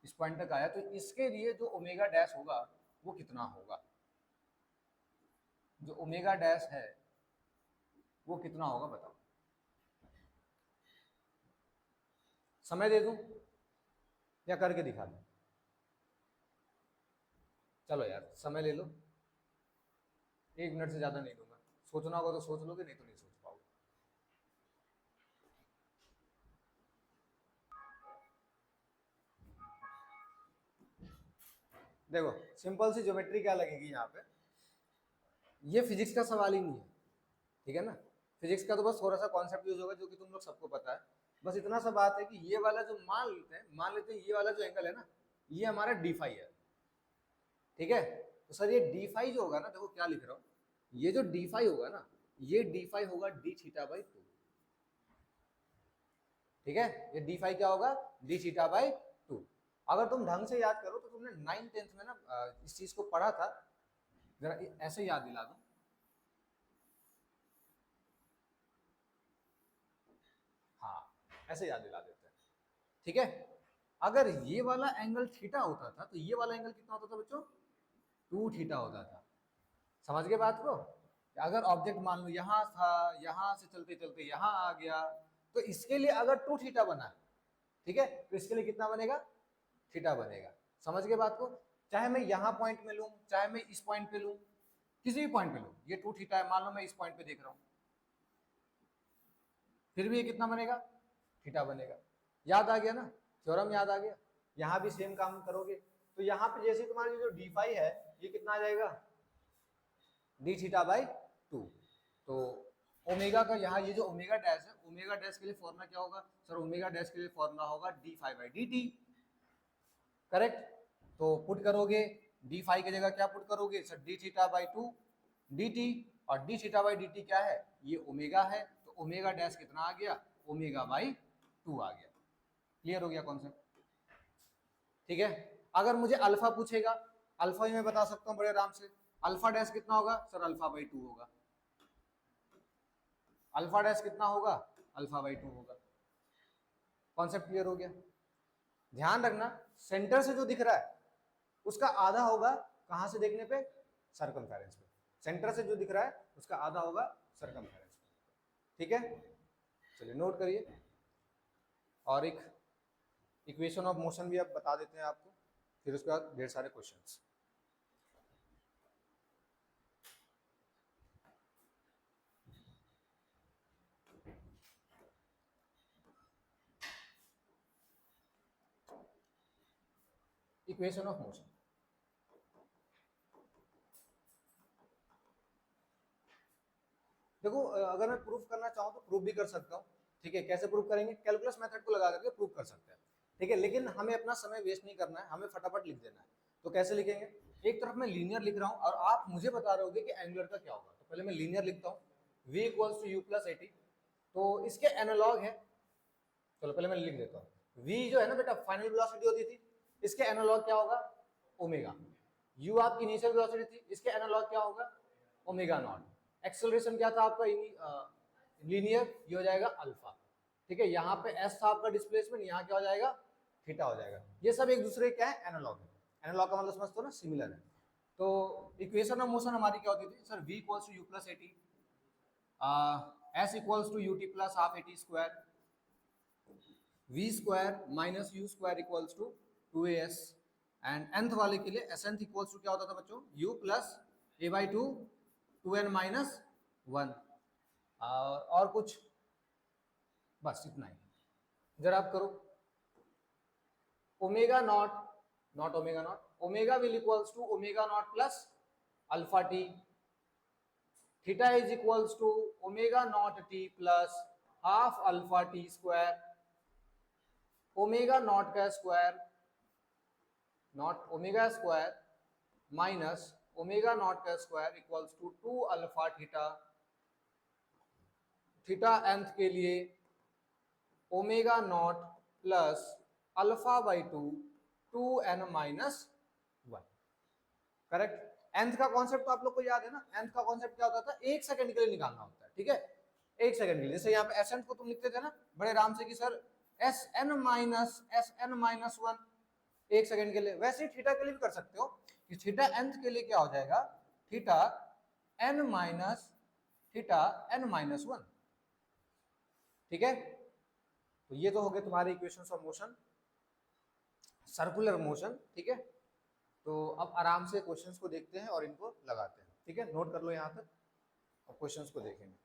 इस पॉइंट तक आया, तो इसके लिए जो ओमेगा डैश होगा वो कितना होगा, जो ओमेगा डैश है वो कितना होगा बताओ। समय दे दूं या करके दिखा दूं? चलो यार समय ले लो, 1 मिनट से ज्यादा नहीं दूंगा, सोचना होगा तो सोच लोगे, नहीं तो नहीं सोच पाओगे। देखो सिंपल सी ज्योमेट्री क्या लगेगी यहाँ पे, ये फिजिक्स का सवाल ही नहीं है, ठीक है ना। फिजिक्स का तो बस थोड़ा सा कॉन्सेप्ट यूज होगा जो कि तुम लोग सबको पता है, बस इतना सा बात है कि ये वाला जो मान लेते हैं ये वाला जो एंगल है ना, ये हमारा डी फाई है, ठीक है। तो सर ये डी फाई जो होगा ना, देखो क्या लिख रहा हूँ, ये जो डी फाई होगा ना, ये डी फाई होगा डी थीटा बाई 2, ठीक है, ये डी फाई क्या होगा, डी थीटा बाई 2। अगर तुम ढंग से याद करो तो तुमने 9th 10th में ना इस चीज को पढ़ा था, जरा ऐसे याद दिला दो। हाँ ऐसे याद दिला देते हैं, ठीक है। अगर ये वाला एंगल थीटा होता था तो ये वाला एंगल कितना होता था बच्चों, 2 थीटा होता था। समझ गए बात को। अगर ऑब्जेक्ट मान लो यहाँ था, यहाँ से चलते चलते यहाँ आ गया, तो इसके लिए अगर 2 थीटा बना, ठीक है, तो इसके लिए कितना बनेगा, थीटा बनेगा। समझ गए बात को। चाहे मैं यहाँ पॉइंट में लूं, चाहे मैं इस पॉइंट पे लूं, किसी भी पॉइंट पे लूं, ये 2 थीटा है, मान लो मैं इस पॉइंट पे देख रहा हूं, फिर भी ये कितना बनेगा, थीटा बनेगा। याद आ गया ना, थ्योरम याद आ गया। यहाँ भी सेम काम करोगे तो यहाँ पे जैसे तुम्हारी जो डी फाई है ये कितना आ जाएगा, डी थीटा बाई 2। तो ओमेगा का यहाँ ये जो ओमेगा डैश है, ओमेगा डैश के लिए फॉर्मूला क्या होगा सर, ओमेगा डैश के लिए फॉर्मूला होगा D phi by D T, correct. तो पुट करोगे डी फाई की जगह क्या पुट करोगे sir, D theta by 2 D T, और D theta by D T क्या है, ये ओमेगा है, तो ओमेगा डैश कितना आ गया, ओमेगा बाई 2 आ गया। क्लियर हो गया कॉन्सेप्ट, ठीक है। अगर मुझे अल्फा पूछेगा, अल्फा ही मैं बता सकता हूँ बड़े आराम से, अल्फा डैश कितना होगा सर, अल्फा बाई 2 होगा। अल्फा डैश कितना होगा, अल्फा बाई 2 होगा। कॉन्सेप्ट क्लियर हो गया। ध्यान रखना सेंटर से जो दिख रहा है उसका आधा होगा कहां से देखने पे, सर्कमफेरेंस पे। सेंटर से जो दिख रहा है उसका आधा होगा सर्कमफेरेंस पे, ठीक है। चलिए नोट करिए, और एक इक्वेशन ऑफ मोशन भी अब बता देते हैं आपको, फिर उसके बाद ढेर सारे क्वेश्चंस। इक्वेशन ऑफ मोशन, देखो अगर मैं प्रूफ करना चाहूँ तो प्रूफ भी कर सकता हूँ, ठीक है। कैसे प्रूफ करेंगे, कैलकुलस मेथड को लगा करके प्रूफ कर सकते हैं, ठीक है, लेकिन हमें अपना समय वेस्ट नहीं करना है, हमें फटाफट लिख देना है। तो कैसे लिखेंगे, एक तरफ मैं लीनियर लिख रहा हूँ और आप मुझे बता रहे होगे कि एंगुलर का क्या होगा, तो पहले मैं लीनियर लिखता हूँ, v equals to U plus 80, तो इसके एनालॉग है, चलो पहले मैं लिख देता हूँ, v जो है ना बेटा फाइनल वेलोसिटी होती थी, इसके एनालॉग क्या होगा ओमेगा, u आपकी इनिशियल वेलोसिटी थी, इसके एनालॉग क्या होगा ओमेगा नॉट, एक्सेलरेशन क्या था आपका लीनियर, ये हो जाएगा अल्फा, ठीक है। यहाँ पे s था आपका डिस्प्लेसमेंट, यहाँ क्या हो जाएगा थीटा हो जाएगा, ये सब एक दूसरे क्या है एनालॉग है, एनालॉग का मतलब समझते हो ना सिमिलर है। तो इक्वेशन ऑफ मोशन हमारी क्या होती थी sir, v equals to U plus AT, s equals to ut plus half AT square, v square minus U square equals to 2as, and nth वाले के लिए snth इक्वल्स टू क्या होता था बच्चों u plus a by two 2n minus 1, और कुछ बस इतना ही। जरा आप करो omega naught, naught omega naught, omega will equals to omega not plus alpha T, theta is equals to omega naught T plus half alpha T square, omega naught का square, naught omega square minus omega naught का square equals to 2 alpha theta, theta nth के लिए omega not plus alpha by two 2n minus 1, correct. nth का concept तो आप लोग को याद है ना, nth का कॉन्सेप्ट क्या होता था, एक सेकंड के लिए निकालना होता है, ठीक है, एक सेकंड के लिए। जैसे यहाँ पे एस को तुम लिखते थे ना बड़े आराम से कि सर एस एन माइनस 1 एक सेकंड के लिए, वैसे ही थीटा के लिए भी कर सकते हो कि थीटा nth के लिए क्या हो जाएगा थीटा n माइनस 1, ठीक है। तो ये तो हो गए तुम्हारे equations of motion, circular motion, ठीक है। तो अब आराम से क्वेश्चंस को देखते हैं और इनको लगाते हैं, ठीक है, नोट कर लो यहाँ तक और क्वेश्चंस को देखेंगे।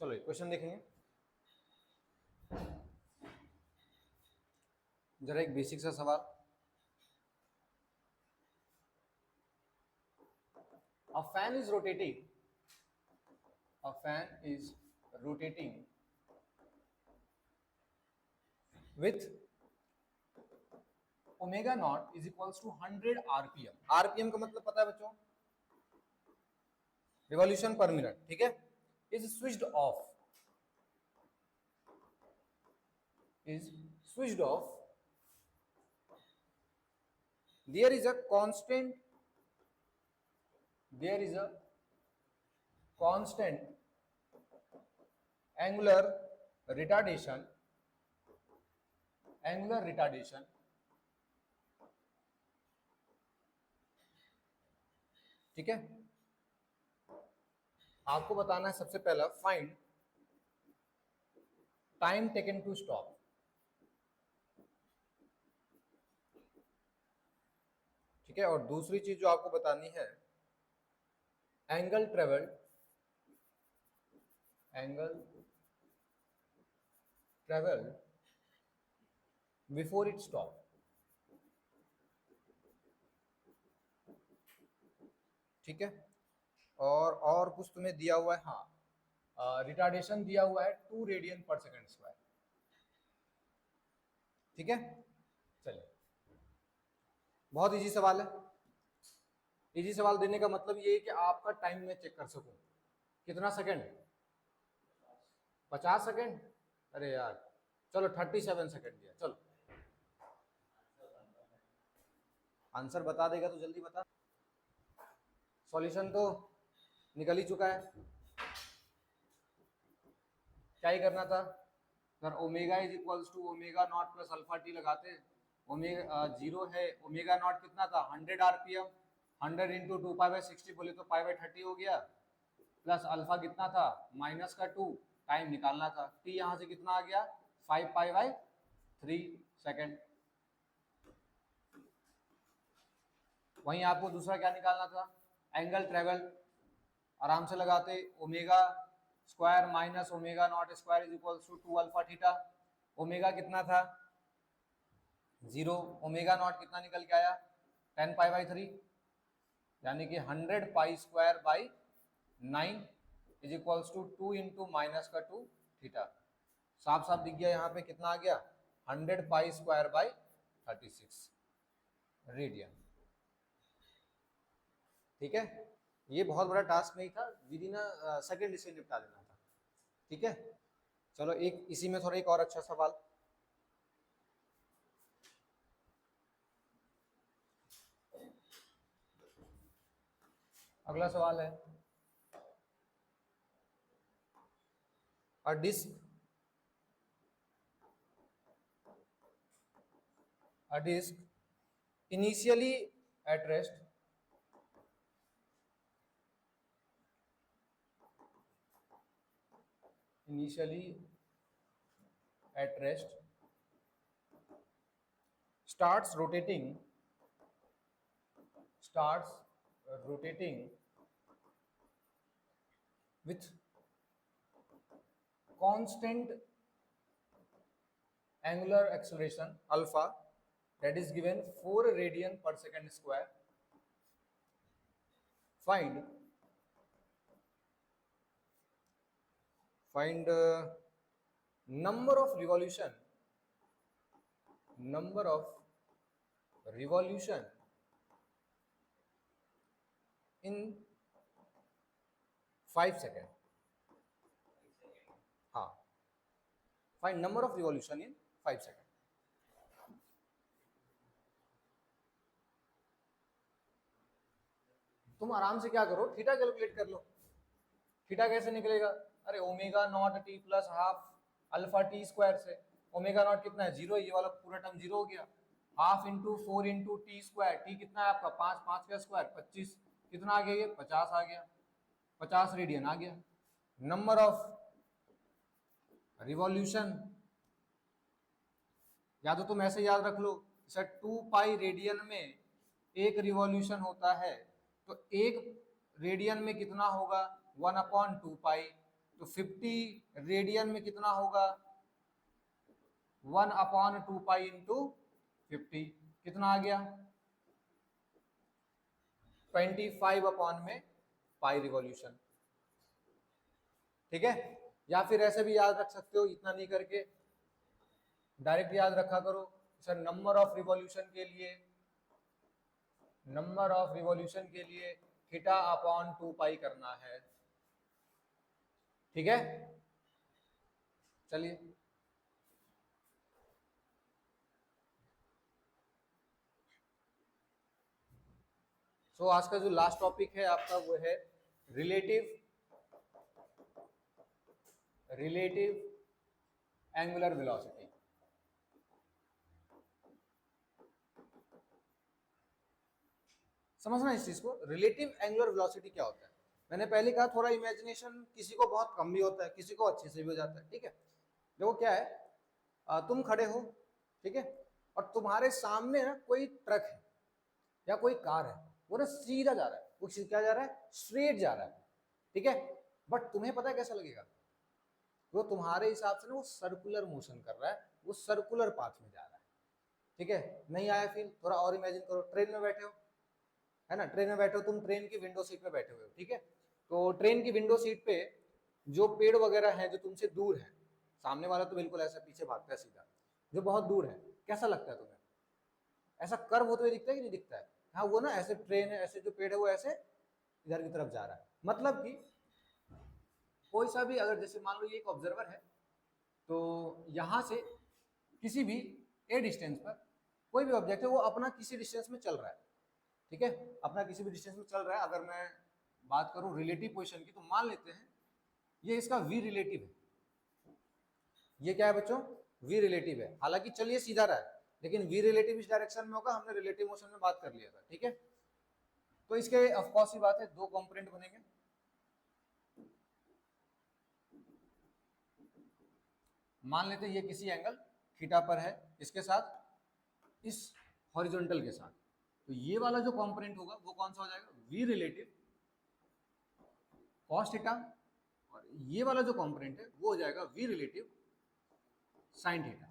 चलो क्वेश्चन देखेंगे, जरा एक बेसिक सा सवाल, a fan is rotating with omega nought is equals to 100 RPM, RPM का मतलब पता है बच्चों रिवॉल्यूशन पर मिनट, ठीक है, is switched off, there is a constant angular retardation, ठीक है। आपको बताना है सबसे पहला find time taken to stop, ठीक है, और दूसरी चीज जो आपको बतानी है angle travelled before it stop, ठीक है। और कुछ तुम्हें दिया हुआ है, हाँ रिटार्डेशन दिया हुआ है 2 रेडियन पर सेकंड स्क्वायर, ठीक है। चलिए बहुत इजी सवाल है, इजी सवाल देने का मतलब ये है कि आपका टाइम में चेक कर सकूं कितना सेकंड, 50 सेकंड, अरे यार चलो 37 सेकंड दिया, चलो आंसर बता देगा तो जल्दी बता, सॉल्यूशन तो निकल ही चुका है, क्या ही करना था sir, omega is equals to omega not plus alpha T लगाते, ओमेगा 0 है, ओमेगा नॉट कितना था 100 आरपीएम, 100 इंटू 2 पाई बाई 60 बोले तो पाई बाई 30 हो गया, प्लस अल्फा कितना था माइनस का 2, टाइम निकालना था, टी यहाँ से कितना आ गया 5 पाई बाई 3 सेकेंड। वहीं आपको दूसरा क्या निकालना था एंगल ट्रेवल, आराम से लगाते omega square minus omega nought square is equals to 2 alpha theta, omega कितना था 0, ओमेगा नॉट कितना निकल के आया 10 पाई बाई 3, यानी कि 100 pi square by 9 is equals to 2 into minus का 2 थीटा, साफ साफ दिख गया यहाँ पे कितना आ गया 100 पाई स्क्वायर बाई 36 रेडियन, ठीक है। ये बहुत बड़ा टास्क नहीं था, विद इन अ सेकंड इसे निपटा देना था। ठीक है, चलो एक इसी में थोड़ा एक और अच्छा सवाल। अगला सवाल है, अ disc initially at rest starts rotating with constant angular acceleration alpha that is given 4 radian per second square. Find number of revolution in 5 seconds. हाँ, find number of revolution in 5 seconds. तुम आराम से क्या करो, थीटा कैलकुलेट कर लो। Theta कैसे निकलेगा? अरे omega naught T plus half alpha T square से। ओमेगा नॉट कितना है? 0। ये वाला पूरा टर्म 0 हो गया। Half into 4 into T square. T कितना है आपका? 5, 5 का स्क्वायर 25। कितना आ गया? ये 50 आ गया। 50 रेडियन आ गया। नंबर ऑफ रिवॉल्यूशन, या तो तुम ऐसे याद रख लो सर, 2 पाई रेडियन में एक रिवॉल्यूशन होता है, तो एक रेडियन में कितना होगा? 1/2 पाई। तो 50 रेडियन में कितना होगा? 1/2 पाई इंटू 50। कितना आ गया? 25 अपॉन में पाई रिवॉल्यूशन। ठीक है, या फिर ऐसे भी याद रख सकते हो, इतना नहीं करके डायरेक्ट याद रखा करो सर, नंबर ऑफ रिवॉल्यूशन के लिए थीटा अपॉन 2 पाई करना है। ठीक है, चलिए सो आज का जो लास्ट टॉपिक है आपका वो है रिलेटिव एंगुलर वेलोसिटी। समझना इस चीज को, रिलेटिव एंगुलर वेलोसिटी क्या होता है। मैंने पहले कहा थोड़ा इमेजिनेशन किसी को बहुत कम भी होता है, किसी को अच्छे से भी हो जाता है। ठीक है, देखो क्या है, तुम खड़े हो, ठीक है, और तुम्हारे सामने ना कोई ट्रक है या कोई कार है, वो ना सीधा जा रहा है, वो क्या जा रहा है? स्ट्रेट जा रहा है। ठीक है, बट तुम्हें पता है कैसा लगेगा? वो तुम्हारे हिसाब से ना वो सर्कुलर मोशन कर रहा है, वो सर्कुलर पाथ में जा रहा है। ठीक है, नहीं आया फील? थोड़ा और इमेजिन करो, ट्रेन में बैठे हो, है ना, ट्रेन में बैठे हो तुम, ट्रेन की विंडो सीट पे बैठे हुए हो। ठीक है, तो ट्रेन की विंडो सीट पे जो पेड़ वगैरह है जो तुमसे दूर है, सामने वाला तो बिल्कुल ऐसा पीछे भागता है सीधा, जो बहुत दूर है, कैसा लगता है तुम्हें? ऐसा कर्व होते हुए दिखता है कि नहीं दिखता है? हाँ, वो ना ऐसे ट्रेन है, ऐसे जो पेड़ है वो ऐसे इधर की तरफ जा रहा है। मतलब कि कोई सा भी, अगर जैसे मान लो ये एक ऑब्जर्वर है, तो यहां से किसी भी ए डिस्टेंस पर कोई भी ऑब्जेक्ट है वो अपना किसी डिस्टेंस में चल रहा है। ठीक है, अपना किसी भी डिस्टेंस में चल रहा है। अगर मैं बात करूं रिलेटिव पोजीशन की, तो मान लेते हैं ये इसका वी रिलेटिव है। ये क्या है बच्चों? वी रिलेटिव है। हालांकि चलिए सीधा रहा है, लेकिन वी रिलेटिव इस डायरेक्शन में होगा, हमने रिलेटिव मोशन में बात कर लिया था। ठीक है, तो इसके ऑफकोर्स की बात है, दो कंपोनेंट बनेंगे। मान लेते हैं ये किसी एंगल थीटा पर है, इसके साथ इस हॉरिजॉन्टल के साथ, तो ये वाला जो कंपोनेंट होगा वो कौन सा हो जाएगा? V relative cos theta. और ये वाला जो कंपोनेंट है वो हो जाएगा वी रिलेटिव साइन थीटा।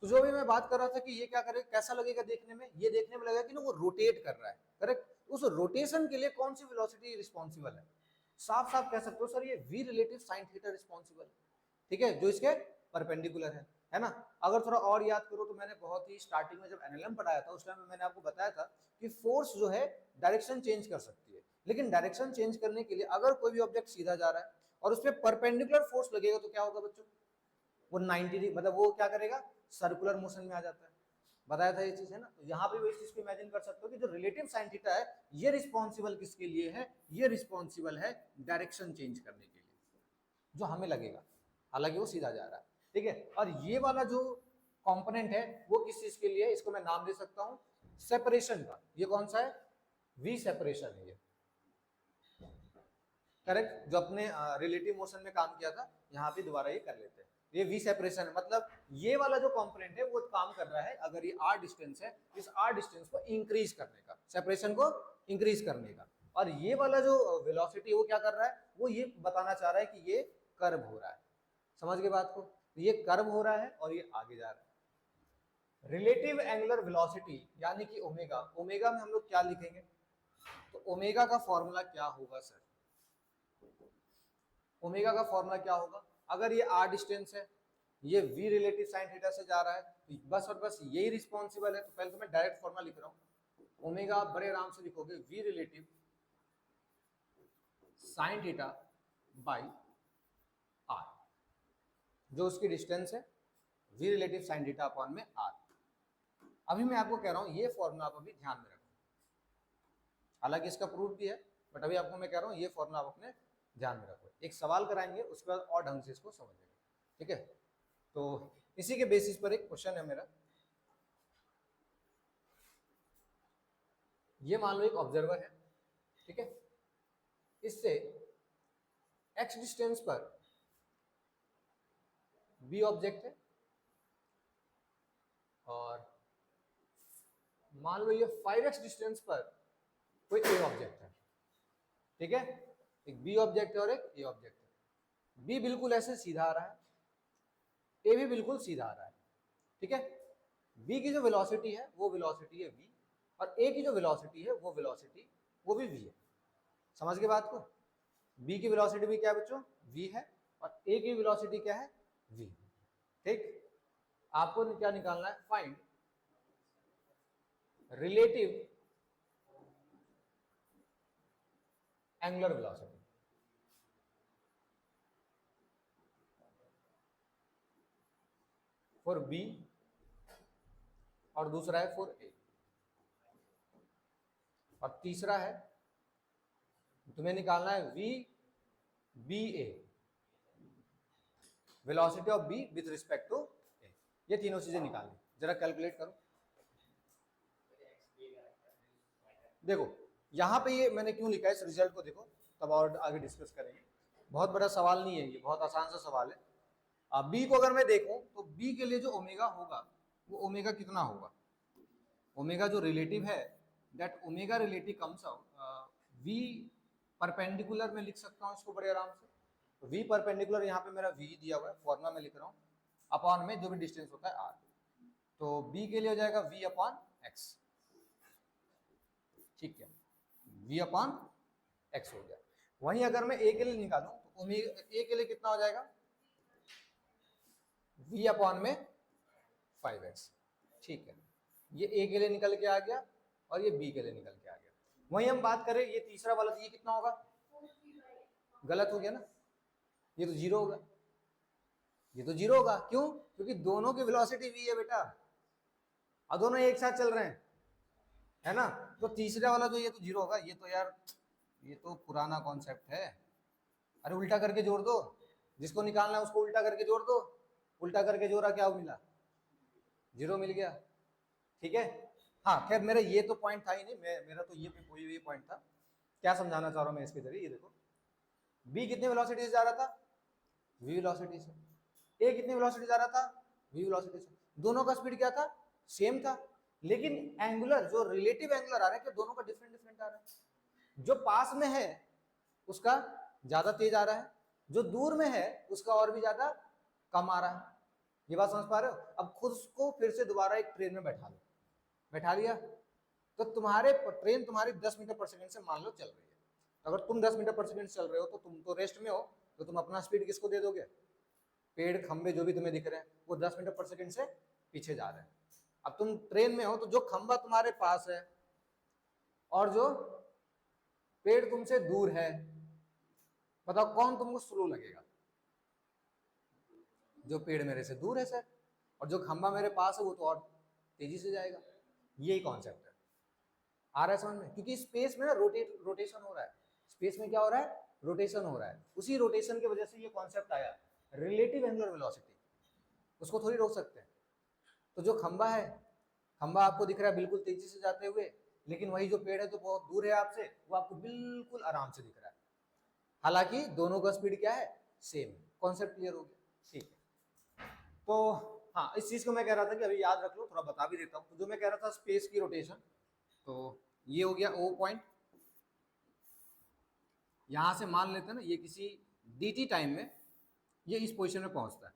तो जो भी मैं बात कर रहा था कि ये क्या करेगा, कैसा लगेगा देखने में? ये देखने में लगेगा कि ना वो रोटेट कर रहा है, करेक्ट। उस रोटेशन के लिए कौन सी वेलोसिटी रिस्पॉन्सिबल है? साफ साफ कह सकते हो सर, ये V relative sine theta responsible है। ठीक है, जो इसके परपेंडिकुलर है ना। अगर थोड़ा और याद करो तो मैंने बहुत ही स्टार्टिंग में जब एनएलएम पढ़ाया था, उस टाइम में मैंने आपको बताया था कि फोर्स जो है डायरेक्शन चेंज कर सकती है। लेकिन डायरेक्शन चेंज करने के लिए अगर कोई भी ऑब्जेक्ट सीधा जा रहा है और उस पर परपेंडिकुलर फोर्स लगेगा तो क्या होगा बच्चों, वो 90 मतलब वो क्या करेगा, सर्कुलर मोशन में आ जाता है। बताया था ये चीज है ना। तो यहाँ पे भी इस चीज को इमेजिन कर सकते हो कि जो रिलेटिव साइन थीटा है ये रिस्पॉन्सिबल किसके लिए है, ये रिस्पॉन्सिबल है डायरेक्शन चेंज करने के लिए जो हमें लगेगा, हालांकि वो सीधा जा रहा है, ठीक है। और ये वाला जो कंपोनेंट है वो किस चीज के लिए है, इसको मैं नाम दे सकता हूं सेपरेशन का। ये कौन सा है, वी सेपरेशन है ये, करेक्ट। जो अपने रिलेटिव मोशन में काम किया था यहाँ पे दोबारा ये कर लेते हैं, ये वी सेपरेशन है। मतलब ये वाला जो कंपोनेंट है वो काम कर रहा है, अगर ये आर डिस्टेंस है, इस आर डिस्टेंस को इंक्रीज करने का, सेपरेशन को इंक्रीज करने का। और ये वाला जो वेलोसिटी वो क्या कर रहा है, वो ये बताना चाह रहा है कि ये कर्व हो रहा है। समझ गए बात को, ये कर्व हो रहा है और ये आगे जा रहा है। रिलेटिव एंगुलर वेलोसिटी यानी कि ओमेगा, ओमेगा में हम लोग क्या लिखेंगे, तो ओमेगा का फॉर्मूला क्या होगा सर, ओमेगा का फॉर्मूला क्या होगा, अगर ये आर डिस्टेंस है, ये वी रिलेटिव साइन थीटा से जा रहा है, तो बस और बस यही रिस्पॉन्सिबल है। तो पहले तो मैं डायरेक्ट फॉर्मूला लिख रहा हूं, ओमेगा आप बड़े आराम से लिखोगे V relative sine theta by R, जो उसकी डिस्टेंस है V relative sine theta upon में आर। अभी मैं आपको कह रहा हूं ये फॉर्मूला आप अभी ध्यान में रखो, हालांकि इसका प्रूफ भी है, बट अभी आपको मैं कह रहा हूं ये फॉर्मूला आप अपने ध्यान में रखो। एक सवाल कराएंगे उसके बाद और ढंग से इसको समझेंगे, ठीक है। तो इसी के बेसिस पर एक क्वेश्चन है मेरा, ये मान लो एक ऑब्जर्वर है, ठीक है, इससे x डिस्टेंस पर b ऑब्जेक्ट है और मान लो ये 5x डिस्टेंस पर कोई a ऑब्जेक्ट है, ठीक है। एक b ऑब्जेक्ट है और एक a ऑब्जेक्ट है। b बिल्कुल ऐसे सीधा आ रहा है, a भी बिल्कुल सीधा आ रहा है, ठीक है। b की जो वेलोसिटी है वो वेलोसिटी है v, और a की जो वेलोसिटी है वो वेलोसिटी वो भी v है। समझ गए बात को, b की वेलोसिटी भी क्या है बच्चों, v है, और a की वेलोसिटी क्या है, v, ठीक। आपको क्या निकालना है, find relative angular velocity for b और दूसरा है फॉर a, और तीसरा है तुम्हें निकालना है v b a, velocity of b with respect to a। ये तीनों चीजें निकालनी, जरा कैलकुलेट करो। देखो यहाँ पे ये मैंने क्यों लिखा है, इस रिजल्ट को देखो तब और आगे डिस्कस करेंगे। बहुत बड़ा सवाल नहीं है ये, बहुत आसान सा सवाल है। अब बी को अगर मैं देखूं तो बी के लिए जो ओमेगा होगा वो ओमेगा कितना होगा, ओमेगा जो रिलेटिव है that omega relative comes out V perpendicular में लिख सकता हूँ इसको बड़े आराम से। तो वी परपेंडिकुलर यहाँ पे मेरा वी दिया हुआ है, फॉर्मुला में लिख रहा हूँ, अपॉन में जो भी डिस्टेंस होता है आर। तो बी के लिए हो जाएगा वी अपॉन एक्स, ठीक है, v अपॉन एक्स हो गया। वहीं अगर मैं a के लिए निकालूं तो ओमेगा a के लिए कितना हो जाएगा, v अपॉन में 5x, ठीक है। ये a के लिए निकल के आ गया और ये b के लिए निकल के आ गया। वहीं हम बात करें ये तीसरा वाला, तो ये कितना होगा, गलत हो गया ना, ये तो जीरो होगा, ये तो जीरो होगा, क्यों, क्योंकि दोनों की वेलोसिटी v है बेटा, और दोनों एक साथ चल रहे हैं, है ना। तो तीसरा वाला जो ये तो जीरो होगा, ये तो यार ये तो पुराना कॉन्सेप्ट है, अरे उल्टा करके जोड़ दो, जिसको निकालना है उसको उल्टा करके जोड़ दो, उल्टा करके जोड़ा क्या मिला, जीरो मिल गया, ठीक है। हाँ खैर मेरा ये तो पॉइंट था ही नहीं, मेरा तो ये पॉइंट था। क्या समझाना चाह रहा हूँ मैं इसके जरिए, ये देखो बी कितनी वेलोसिटी से जा रहा था, वी वेलोसिटी से, ए कितनी वेलोसिटी जा रहा था, वी वेलोसिटी से, दोनों का स्पीड क्या था, सेम था, लेकिन एंगुलर जो रिलेटिव एंगुलर आ रहा है क्या दोनों का डिफरेंट डिफरेंट आ रहा है। जो पास में है उसका ज्यादा तेज आ रहा है, जो दूर में है उसका और भी ज्यादा कम आ रहा है। ये बात समझ पा रहे हो। अब खुद को फिर से दोबारा एक ट्रेन में बैठा लो, बैठा लिया, तो तुम्हारे ट्रेन तुम्हारी 10 मीटर पर सेकंड से मान लो चल रही है, अगर तुम 10 मीटर पर सेकंड चल रहे हो तो तुम तो रेस्ट में हो, तो तुम अपना स्पीड किसको दे दोगे, पेड़ खंबे जो भी तुम्हें दिख रहे हैं वो 10 मीटर पर सेकंड से पीछे जा रहे हैं। अब तुम ट्रेन में हो तो जो खंबा तुम्हारे पास है और जो पेड़ तुमसे दूर है, बताओ कौन तुमको स्लो लगेगा? जो पेड़ मेरे से दूर है सर, और जो खंबा मेरे पास है वो तो और तेजी से जाएगा। यही कॉन्सेप्ट है, आ रहा है समझ में? क्योंकि स्पेस में ना रोटेशन हो रहा है, स्पेस में क्या हो रहा है? रोटेशन हो रहा है। उसी रोटेशन की वजह से ये कॉन्सेप्ट आया रिलेटिव एंगुलर वेलोसिटी, उसको थोड़ी रोक सकते हैं। तो जो खंबा है, खंबा आपको दिख रहा है बिल्कुल तेजी से जाते हुए, लेकिन वही जो पेड़ है तो बहुत दूर है आपसे, वो आपको बिल्कुल आराम से दिख रहा है, हालांकि दोनों का स्पीड क्या है? सेम। कॉन्सेप्ट क्लियर हो गया? ठीक है। तो हाँ, इस चीज को मैं कह रहा था कि अभी याद रख लो, थोड़ा बता भी देता हूँ। तो जो मैं कह रहा था स्पेस की रोटेशन, तो ये हो गया ओ पॉइंट। यहां से मान लेते हैं ना ये किसी dt टाइम में ये इस पोजीशन में पहुंचता है,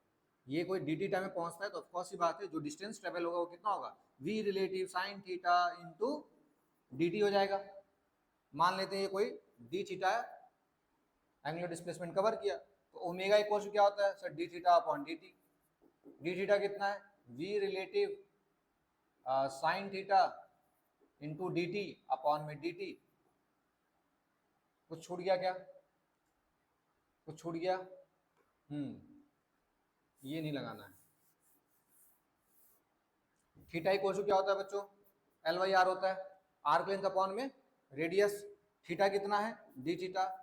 ये कोई dt टाइम में पहुंचता है, तो ऑफकोर्स ही बात है जो डिस्टेंस ट्रेवल होगा वो कितना होगा? v relative sine theta into dt हो जाएगा। मान लेते हैं ये कोई d theta angular displacement cover किया, तो ओमेगा इक्वल टू क्या होता है sir? d theta upon dt। d theta कितना है? v relative sine theta into dt upon में dt। कुछ छूट गया क्या? कुछ छूट गया? ये नहीं लगाना है। थीटा इक्वल टू क्या होता है बच्चों? एल बाई आर होता है, आर्क लेंथ अपॉन में रेडियस। थीटा कितना है? D theta.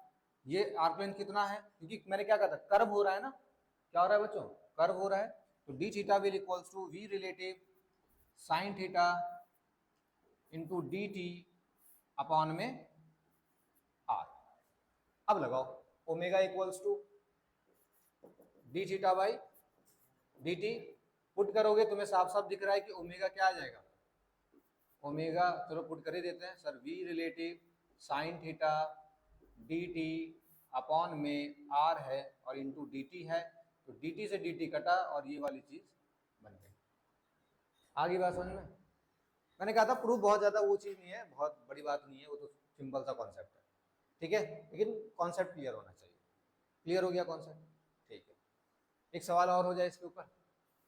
ये आर्क लेंथ कितना है? क्योंकि मैंने क्या कहा था, कर्व हो रहा है ना, क्या हो रहा है बच्चों? कर्व हो रहा है। तो D theta will equals to V relative sine theta into D T upon में आर। अब लगाओ, omega equals to D theta by D T. Put करोगे तुम्हें साफ साफ दिख रहा है कि ओमेगा क्या आ जाएगा? ओमेगा, चलो पुट कर ही देते हैं sir, V relative sine theta D T upon में आर है और इंटू डी टी है, तो डी टी से डी टी कटा और ये वाली चीज बन गई। आगे बात समझ में? मैंने कहा था प्रूफ बहुत ज्यादा वो चीज नहीं है, बहुत बड़ी बात नहीं है, वो तो सिंपल सा कॉन्सेप्ट है, ठीक है, लेकिन कॉन्सेप्ट क्लियर होना चाहिए। क्लियर हो गया कॉन्सेप्ट? ठीक है। एक सवाल और हो जाए इसके ऊपर,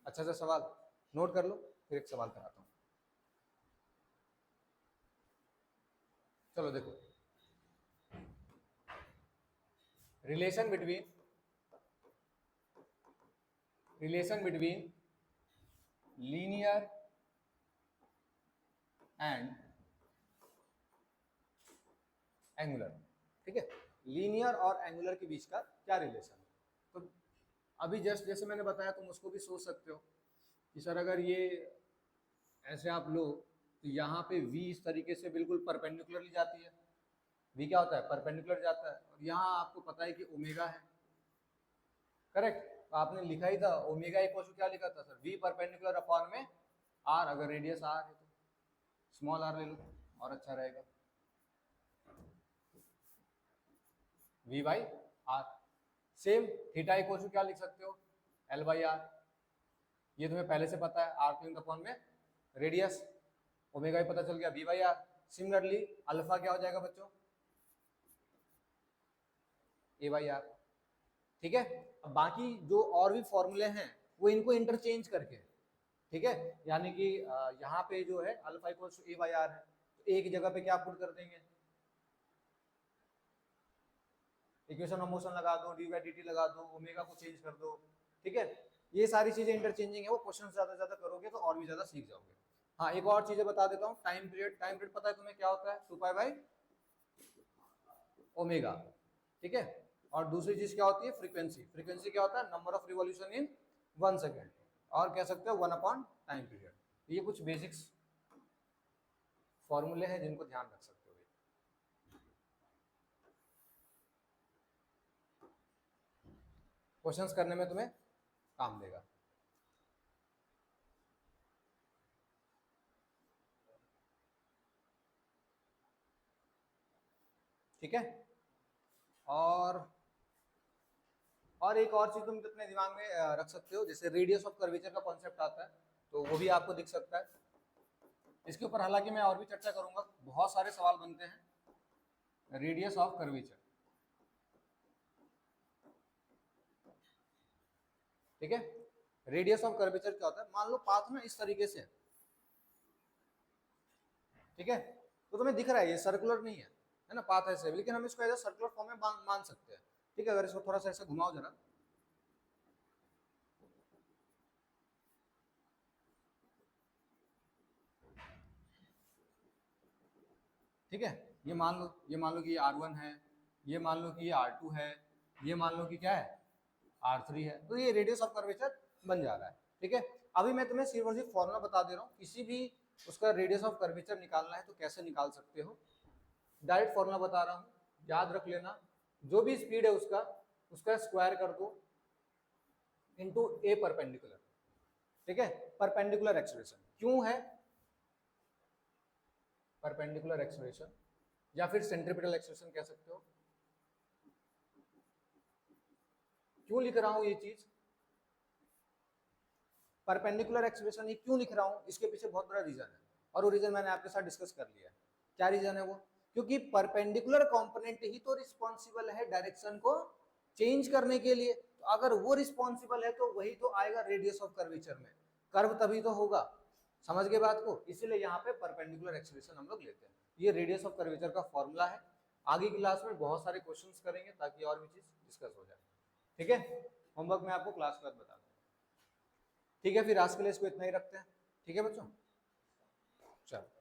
अच्छा सा सवाल नोट कर लो, फिर एक सवाल कराता हूँ। चलो देखो, relation between linear and angular, ठीक है, लीनियर और एंगुलर के बीच का क्या रिलेशन है? तो अभी जस्ट जैसे मैंने बताया तुम उसको भी सोच सकते हो कि सर अगर ये ऐसे आप लो तो यहाँ पे v इस तरीके से बिल्कुल परपेंडिकुलरली जाती है, v क्या होता है? परपेंडिकुलर जाता है, और यहाँ आपको पता है कि ओमेगा है, करेक्ट? तो आपने लिखा ही था ओमेगा इक्वल टू क्या लिखा था सर? v परपेंडिकुलर अपॉन में r, अगर रेडियस r है तो स्मॉल r ले लो और अच्छा रहेगा, v by r। Same theta equal to क्या लिख सकते हो? l बाई r, ये तुम्हें पहले से पता है, r लेंथ अपॉन में रेडियस, ओमेगा ही पता चल गया, v by r। Similarly alpha क्या हो जाएगा बच्चों? a बाई r, ठीक है। अब बाकी जो और भी फॉर्मूले हैं वो इनको इंटरचेंज करके, ठीक है, यानी कि यहाँ पे जो है alpha equal to a by r है, तो एक जगह पे क्या पुट कर देंगे? इक्वेशन ऑफ मोशन लगा दो, डी बाई डी टी लगा दो, ओमेगा को चेंज कर दो, ठीक है। ये सारी चीजें इंटरचेंजिंग है, वो क्वेश्चन ज्यादा ज्यादा करोगे तो और भी ज्यादा सीख जाओगे। हाँ, एक और चीजें बता देता हूँ, टाइम पीरियड। टाइम पीरियड पता है तुम्हें क्या होता है? 2 पाई बाई ओमेगा, ठीक है। और दूसरी चीज क्या होती है? फ्रीक्वेंसी। फ्रीक्वेंसी क्या होता है? Number of revolution in 1 second, और कह सकते हो 1 अपॉन टाइम पीरियड। ये कुछ बेसिक्स फॉर्मूले हैं जिनको ध्यान रख सकते हो, क्वेश्चंस करने में तुम्हें काम देगा। ठीक है। और एक और चीज तुम अपने दिमाग में रख सकते हो, जैसे रेडियस ऑफ कर्वेचर का कॉन्सेप्ट आता है, तो वो भी आपको दिख सकता है। इसके ऊपर हालांकि मैं और भी चर्चा करूंगा, बहुत सारे सवाल बनते हैं। रेडियस ऑफ कर्वेचर, ठीक है। रेडियस ऑफ कर्वेचर क्या होता है? मान लो पाथ में इस तरीके से, ठीक है, तो तुम्हें दिख रहा है ये सर्कुलर नहीं है, है ना, पाथ ऐसे, लेकिन हम इसको एज अ सर्कुलर फॉर्म में मान सकते हैं। ठीक है, अगर इसको थोड़ा सा ऐसे घुमाओ जरा, ठीक है, ये मान लो कि ये R1 है, ये मान लो कि ये R2 है, ये मान लो कि क्या है R3 है, तो ये रेडियस ऑफ कर्वेचर बन जा रहा है। ठीक है, अभी मैं तुम्हें सिर्फ और सिर्फ फॉर्मूला बता दे रहा हूँ, किसी भी उसका रेडियस ऑफ कर्वेचर निकालना है तो कैसे निकाल सकते हो, डायरेक्ट फॉर्मूला बता रहा हूँ, याद रख लेना, जो भी स्पीड है उसका स्क्वायर कर दो इनटू ए परपेंडिकुलर। ठीक है, परपेंडिकुलर एक्सेलरेशन क्यों है, परपेंडिकुलर एक्सेलरेशन या फिर सेंट्रीपिटल एक्सेलरेशन कह सकते हो। क्यों लिख रहा हूं ये चीज, परपेंडिकुलर एक्सेलरेशन ये क्यों लिख रहा हूं, इसके पीछे बहुत बड़ा रीजन है, और वो रीजन मैंने आपके साथ डिस्कस कर लिया है। क्या रीजन है वो, क्योंकि परपेंडिकुलर कंपोनेंट ही तो रिस्पॉन्सिबल है डायरेक्शन को चेंज करने के लिए, तो अगर वो रिस्पॉन्सिबल है तो वही तो आएगा रेडियस ऑफ कर्वेचर में, कर्व तभी तो होगा। समझ गए बात को, इसीलिए यहाँ पे परपेंडिकुलर एक्सेलरेशन हम लोग लेते हैं। ये रेडियस ऑफ कर्वेचर का फॉर्मूला है, आगे क्लास में बहुत सारे क्वेश्चंस करेंगे ताकि और भी चीज डिस्कस हो जाए। ठीक है, होमवर्क में आपको क्लास के बाद बता दूंगा। ठीक है, फिर आज के लिए इसको इतना ही रखते हैं। ठीक है बच्चों, चलो।